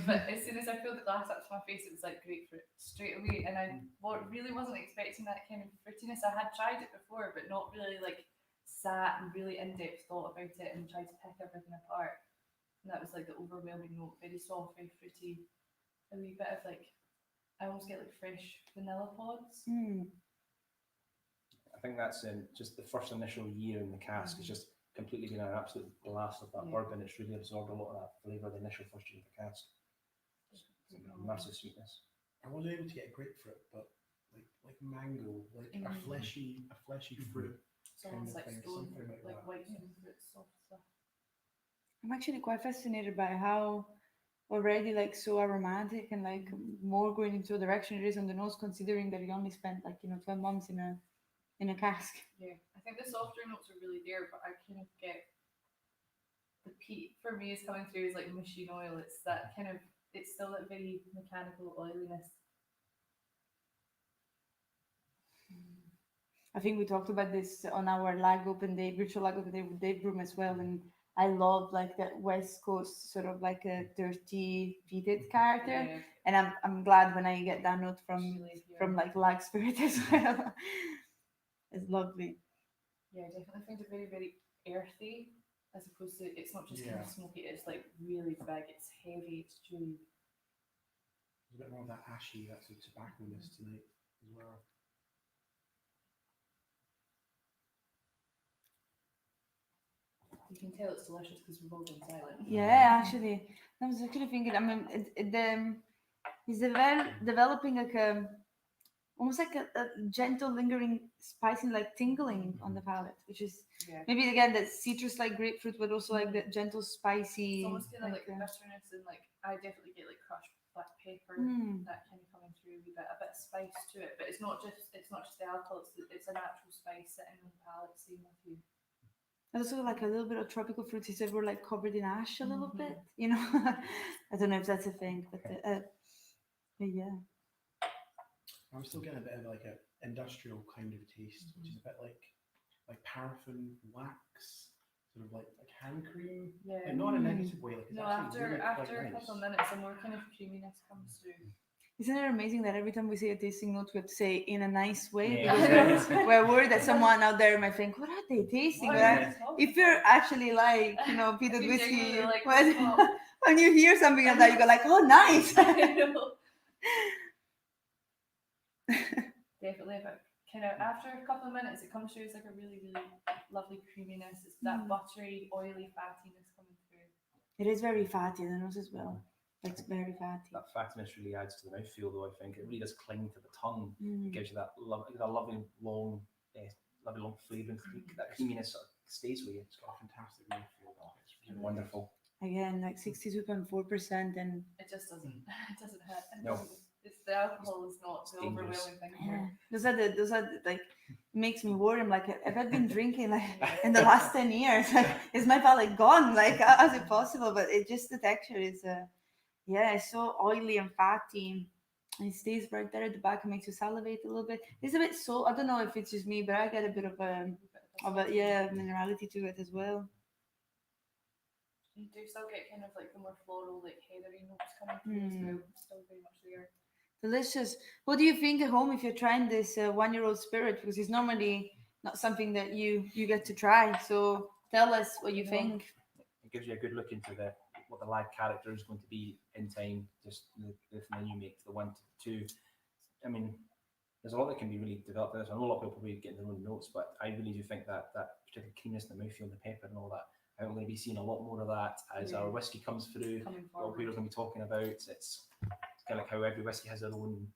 But as soon as I filled the glass up to my face, it was like grapefruit straight away. And I really wasn't expecting that kind of fruitiness. I had tried it before, but not really like sat and really in-depth thought about it and tried to pick everything apart. And that was like the overwhelming note, very soft, very fruity, a wee bit of like, I almost get like fresh vanilla pods. I think that's just the first initial year in the cask. It's just completely been an absolute blast of that bourbon. It's really absorbed a lot of that flavour the initial first year of the cask. It's a massive sweetness. I wasn't able to get grapefruit, but like mango, like a fleshy fruit. It's almost like thing, stone, something like that. white stone fruit, soft stuff. I'm actually quite fascinated by how already like so aromatic and like more going into a direction it is on the nose, considering that you only spent 12 months in a cask. Yeah, I think the softer notes are really there, but I kind of get the peat for me is coming through as like machine oil. It's that kind of, it's still that very mechanical oiliness. I think we talked about this on our Lagg Open Day, virtual Lagg Open Day with Dave Broom as well, and I love like that West Coast sort of like a dirty peated character, and I'm glad when I get that note from like Lagg Spirit as well. It's lovely. Yeah, I definitely find it very, very earthy, as opposed to, it's not just kind of smoky, it's like really big, it's heavy, it's chewy. There's a bit more of that ashy, that sort of tobacco-ness tonight as well. You can tell it's delicious because we've all been silent. Yeah, actually, I was actually thinking. I mean, he's developing like almost like a gentle, lingering spicing, like tingling on the palate, which is maybe again that citrus like grapefruit, but also like the gentle spicy. It's almost kind of like bitterness, and like I definitely get like crushed black pepper, that kind of coming through a wee bit, a bit of spice to it. But it's not just the alcohol; it's a natural spice sitting on the palate, same with you. And also like a little bit of tropical fruits. He said we're like covered in ash a little bit, I don't know if that's a thing, but Yeah. I'm still getting a bit of like a industrial kind of taste, which is a bit like paraffin wax, sort of like hand cream. Yeah. Like, not in a negative way. Like it's No, actually really after quite a nice. couple of minutes, a more kind of creaminess comes through. Isn't it amazing that every time we say a tasting note, we have to say in a nice way? Yeah. Because we're worried that someone out there might think, what are they tasting? What But are you talking if you're about? actually like, peated If you're whiskey, genuinely like, when, "Oh." when you hear something like that, you go like, oh, nice. I know. Definitely, but kind of after a couple of minutes, it comes through as like a really, really lovely creaminess. It's that buttery, oily fattiness coming through. It is very fatty, the nose as well. It's very fatty. That fattiness really adds to the mouthfeel, though. I think it really does cling to the tongue. Mm. It gives you that lovely long flavouring. That creaminess sort of stays with you. It's got a fantastic mouthfeel. It's really Wonderful. Again, like 62.4%, and It just doesn't. It doesn't hit. No. It's the alcohol is not the dangerous. overwhelming thing yeah, here. those are like makes me worry. I'm like, if I've been drinking like in the last 10 years, like, is my palate gone? Like, how is it possible? But it just the texture is, it's so oily and fatty. And it stays right there at the back and makes you salivate a little bit. It's a bit so. I don't know if it's just me, but I get a bit of a minerality to it as well. You do still get kind of like the more floral, like heathery notes coming through as well. Still very much there. Delicious. What do you think at home if you're trying this 1-year-old spirit? Because it's normally not something that you get to try. So tell us what you think. It gives you a good look into what the Lagg character is going to be in time. Just the menu make the 1 to 2. I mean, there's a lot that can be really developed in this. I know a lot of people probably getting their own notes, but I really do think that particular keenness, the mouthfeel, and the pepper, and all that. I think we're going to be seeing a lot more of that as our whiskey comes through. Coming What forward. we're going to be talking about. It's kind of like how every whiskey has their own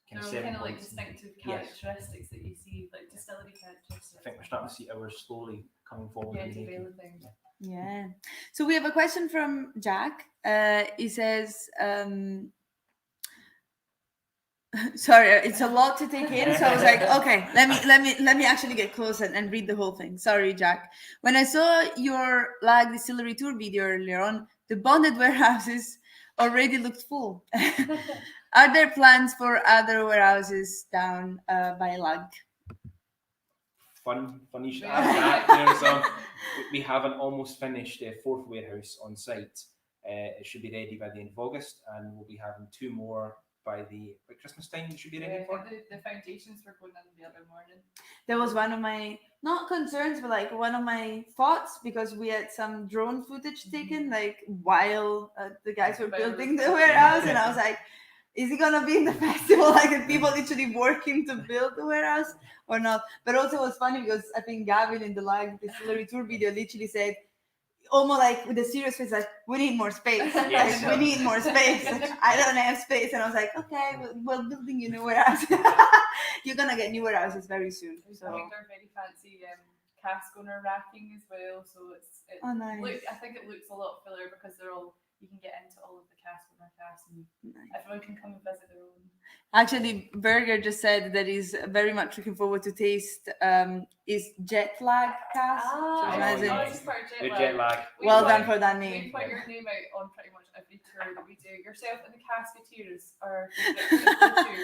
kind of They're selling kind of like points. distinctive Yes. characteristics that you see, like distillery characteristics. I think we're starting to see ours slowly coming forward. Yeah, in the making. developing. Yeah. So we have a question from Jack. He says, sorry, it's a lot to take in. So I was like, okay, let me actually get close and read the whole thing. Sorry, Jack. When I saw your Lagg Distillery tour video earlier on, the bonded warehouses already looked full. Are there plans for other warehouses down by Lagg? Fun you should ask that. We have an almost finished 4th warehouse on site. It should be ready by the end of August, and we'll be having 2 more by Christmas time. It should be ready Yeah, I for. think the foundations were going in the other morning. That was one of my, not concerns, but like one of my thoughts, because we had some drone footage taken, like while the guys were building the warehouse, and I was like, is it gonna be in the festival? Like, are people literally working to build the warehouse or not? But also, it was funny because I think Gavin in the Lagg Distillery tour video literally said, almost like with a serious face, like, we need more space. Yes. Like, we need more space. I don't have space. And I was like, okay, we're building you new warehouse. You're gonna get new warehouses very soon. So. I think they're very fancy cask owner racking as well. So Oh, nice. I think it looks a lot fuller because you can get into all of the cask owner casks and everyone can come and visit their own. Actually, Berger just said that he's very much looking forward to taste is jet lag cask. It's part of Jet lag. Well done for that name. We put your name out on pretty much every tour that we do. Yourself and the Casketeers are the two.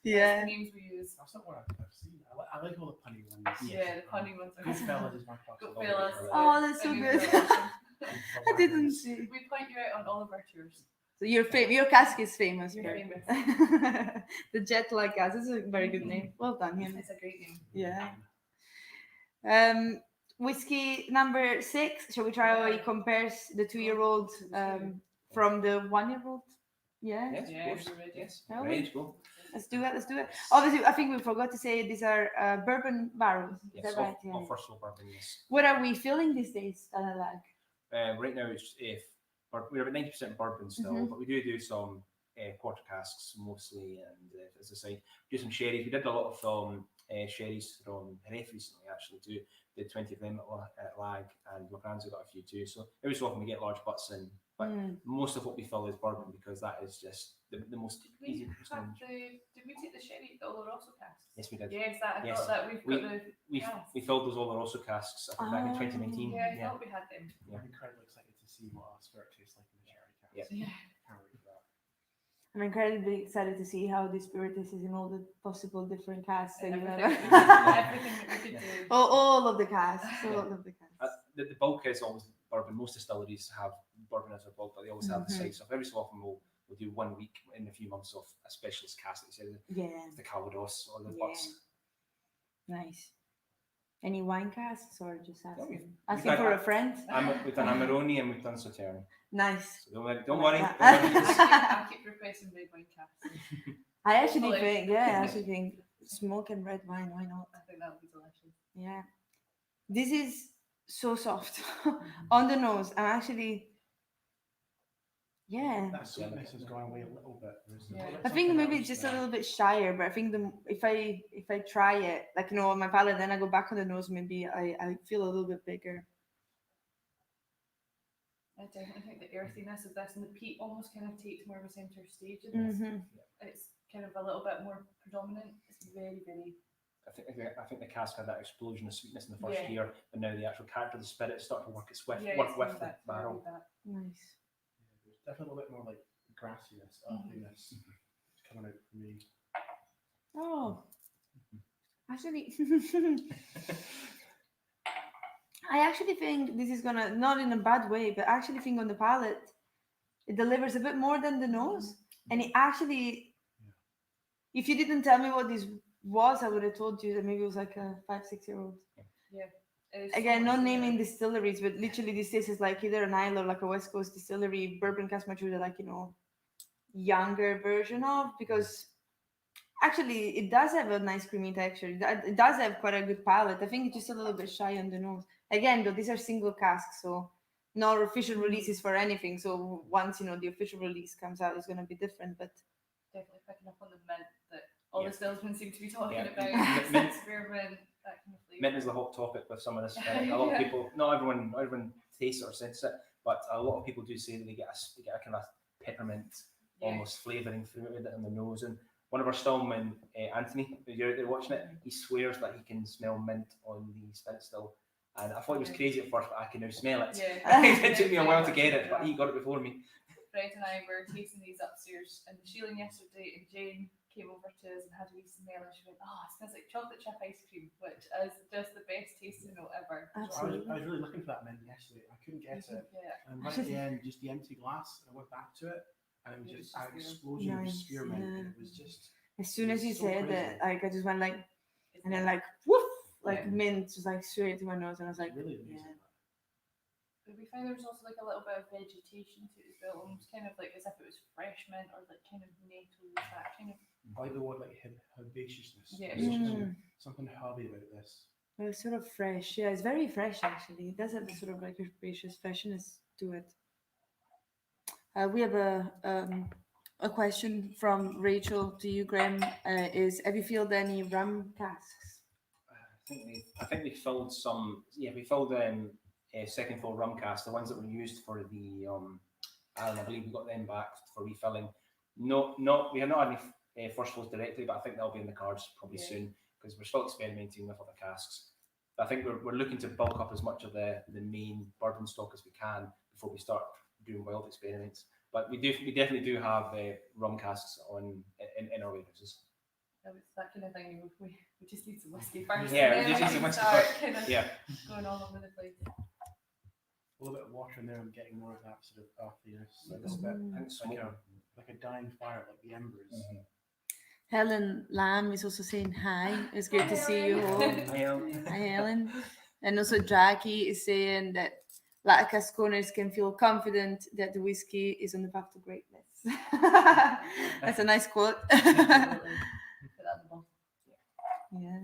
Yeah. That's the names we use. That's not what I've seen. I like all the punny ones. Yeah, the punny ones are Goodfellas is my Good favorite. fellas. Oh, that's so good. I didn't see. We point you out on all of our tours. So your cask is famous. You're right? famous. The jet lag cask is a very good name. Well done, him. It's a great name. Yeah. Whiskey number 6. Shall we try how he compares the 2-year-old from the 1-year-old? Yeah. Yes, Yeah, of course. you're ready. Yes. Shall Ready we? to go. Let's do it. Obviously, I think we forgot to say these are bourbon barrels. Is Yes. that right? All first slow bourbon. Yes. What are we filling these days, Lagg? Right now it's we're about 90% bourbon still, Mhm. but we do some quarter casks mostly, and as I say, do some sherries. We did a lot of sherries from Jerez recently, actually too. Did 20 of them at Lagg, and LeBran's got a few too. So every so often we get large butts in, but most of what we fill is bourbon because that is just the most easy. Did we take the sherry, the Oloroso casks? Yes, we did. Yes, I Yes. thought that we've got the. We filled those Oloroso casks I think back in 2019. Yeah, I thought we had them. I'm incredibly excited to see what our spirit tastes like in the cherry cask. Yeah. Yeah. Can't wait for that. I'm incredibly excited to see how this spirit is in all the possible different casks that And you everything, have. everything that we could do. all of the casks. All Yeah. of the casks. The bulk is always bourbon. Most distilleries have bourbon as a bulk, but they always have the Mhm. side stuff. Every so often we'll do 1 week in a few months of a specialist cask. That says Yeah. the Calvados or the Yeah. Butts. Nice. Any wine casks or just Yeah, asking? we've Asking had for a friend? We've done Amarone and we've done Sauterne. Nice. So don't I worry. like Don't worry. that. I keep requesting red wine casks. I actually Hopefully. think, yeah, I actually think smoking red wine, why not? I think that would be delicious. Yeah. This is so soft on the nose. I'm actually, yeah. That sweetness has gone away a little bit. There's a Yeah. little bit I think something maybe else it's just a there. little bit shyer, but I think if I try it, like on my palate, then I go back on the nose, maybe I feel a little bit bigger. I definitely think the earthiness of this and the peat almost kind of takes more of a centre stage in this. Mm-hmm. It's kind of a little bit more predominant. It's very, very. I think the cask had that explosion of sweetness in the first Yeah. year, but now the actual character of the spirit is starting to work its Yeah, work it's with coming the back to barrel. that. Nice. There's definitely a little bit more like grassiness, earthiness coming out for me. Oh, actually, I actually think this is gonna, not in a bad way, but I actually think on the palate, it delivers a bit more than the nose. And it actually, if you didn't tell me what this was, I would have told you that maybe it was like a 5-6-year-old. It is so Again, much not there. naming distilleries, but literally this tastes like either an Isle or like a West Coast distillery bourbon cask mature, like younger version of, because actually it does have a nice creamy texture. It does have quite a good palate. I think it's just a little bit shy on the nose. Again, though, these are single casks, so no official releases for anything. So once the official release comes out, it's going to be different. But Definitely picking up on the mint that all Yeah. the salesmen seem to be talking Yeah. about. Mint- Spearmint, that kind of flavour. Mint is the hot topic with some of this. A lot of people, not everyone tastes it or senses it, but a lot of people do say that they get a kind of peppermint almost flavouring through it in the nose. And one of our stallmen, Anthony, if you're out there watching it, he swears that he can smell mint on the spirit still. And I thought he was crazy at first, but I can now smell it. Yeah. It took me a while to get it, but he got it before me. Fred and I were tasting these upstairs in the Sheeling yesterday, and Jane came over to us and had a wee smell, and she went, "Oh, it smells like chocolate chip ice cream," which is just the best tasting note ever. I Absolutely. was really looking for that mint yesterday. I couldn't get it. Yeah. And right at the end, just the empty glass, and I went back to it, and it was just an explosion of Nice, spearmint. yeah. It was just as soon as you So said crazy. it, like I just went like, It's and then nice. like woof, like Yeah. mint just like straight to my nose, and I was like, really amazing. yeah. But we found there was also like a little bit of vegetation to it as well, almost kind of like as if it was fresh mint or like kind of nettles, that kind of. I like the word like herbaceousness. Yeah. There's Mm. something herby about this. Well, it's sort of fresh. Yeah, it's very fresh actually. It does have a sort of like herbaceous freshness to it. We have a question from Rachel to you, Graham. Is have you filled any rum casks? I think we filled some. Yeah, we filled second fill rum casks, the ones that were used for the Arran. I believe we got them back for refilling. We have not had any first fills directly, but I think they'll be in the cards probably Yeah. soon because we're still experimenting with other casks. But I think we're looking to bulk up as much of the main bourbon stock as we can before we start doing wild experiments. But we definitely do have rum casks in our warehouses. It was that kind of thing. We just need some whiskey first. Yeah, and we then just need some can whiskey start first. kind of Yeah. going all over the place. A little bit of water in there. I'm getting more of that sort of earthiness. Like it's a bit Mm. And it's like a dying fire, like the embers. Mhm. Helen Lamb is also saying hi. It's great to see you all. Hi, Helen. And also Jackie is saying that Latin owners can feel confident that the whiskey is on the path to greatness. That's a nice quote. Put that in the bottle. Yeah.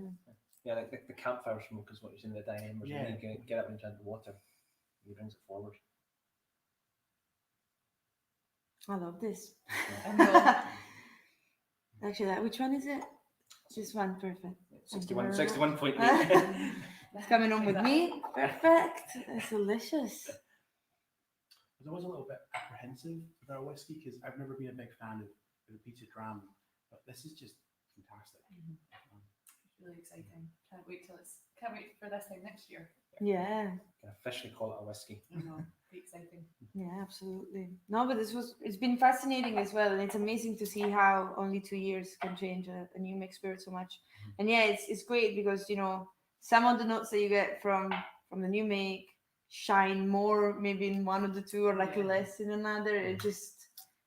Yeah, like the campfire smoke is what you're saying, the dying embers. Yeah. When you get up and drink the water, he brings it forward. I love this. I know. Actually, which one is it? This one, perfect. Thank you very much. 61.8. It's coming on with me. Perfect. It's delicious. I was always a little bit apprehensive about whiskey because I've never been a big fan of the peated ram, but this is just fantastic. really exciting. Can't wait for this time next year. Yeah. Can officially call it a whiskey. Be exciting. Yeah, absolutely. No, but it's been fascinating as well, and it's amazing to see how only 2 years can change a new mixed spirit so much. And yeah, it's great because some of the notes that you get from the new make shine more maybe in one of the two or like Yeah. less in another.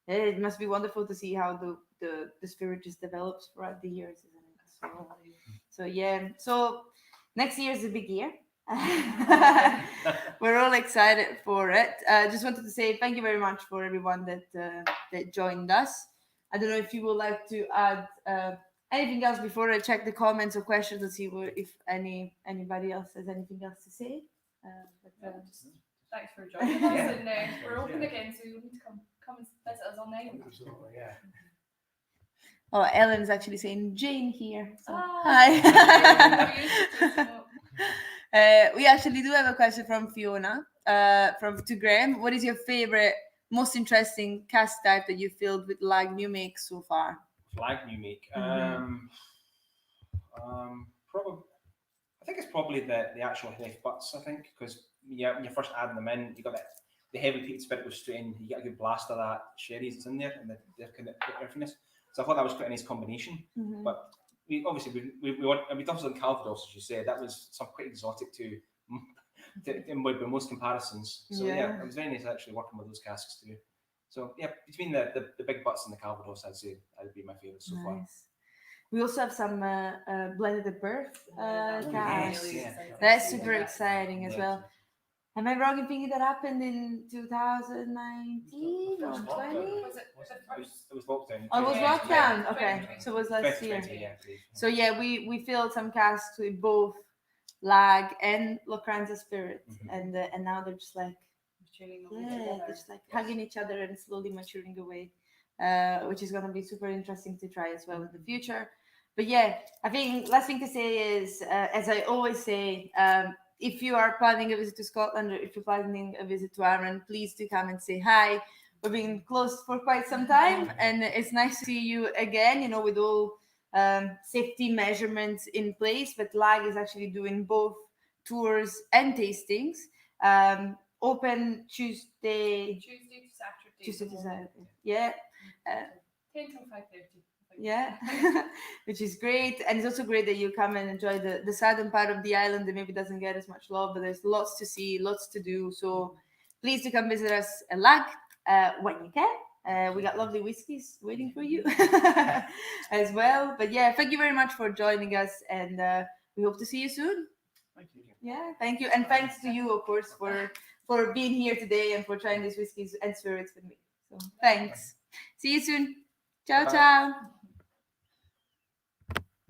It must be wonderful to see how the spirit just develops throughout the years, isn't it? So yeah, so next year is a big year. We're all excited for it. Just wanted to say thank you very much for everyone that joined us. I don't know if you would like to add anything else before I check the comments or questions to see if anybody else has anything else to say. Just thanks for joining us, and we're open again, so you'll need to come and visit us online. Absolutely, yeah. Oh, Ellen's actually saying Jane here. So, How hi. are you? We actually do have a question from Fiona, to Graham. What is your favorite, most interesting cask type that you filled with Lagg new make so far? Lagg new make. Mhm. Probably. I think it's probably the actual health butts. I think because when you're first adding them in, you got the heavy peat spirit goes straight in. You get a good blast of that sherries that's in there, and the kind of earthiness. So I thought that was quite a nice combination. Mhm. But we obviously we done on Calvados, as you said. That was some quite exotic to by most comparisons. So yeah, it was very nice actually working with those casks too. So yeah, between the big butts and the Calvados, I'd say that would be my favourite so far. Nice. We also have some blended at birth casks. Yes, yeah. That's super exciting as Yeah. well. Am I wrong in thinking that happened in 2019 or 20? Was it the first? It was lockdown. Oh, it was Yeah, lockdown. 2020. Okay, so it was last year. 2020, yeah, I believe. So yeah, we filled some casks with both Lagg and Locranza spirit, and now they're just like they're just like hugging each other and slowly maturing away, which is gonna be super interesting to try as well in the future. But yeah, I think last thing to say is, as I always say, if you are planning a visit to Scotland or if you're planning a visit to Arran, please do come and say hi. We've been close for quite some time, and it's nice to see you again. With all safety measurements in place. But Lagg is actually doing both tours and tastings. Open Tuesday to Saturday. Yeah. 10 till 5:30. Yeah, which is great, and it's also great that you come and enjoy the southern part of the island that maybe doesn't get as much love, but there's lots to see, lots to do. So please do come visit us at Lagg when you can. We got lovely whiskies waiting for you as well. But yeah, thank you very much for joining us, and we hope to see you soon. Thank you. Yeah, thank you, and thanks to you, of course, for being here today and for trying these whiskies and spirits with me. So thanks. See you soon. Ciao, Bye. ciao.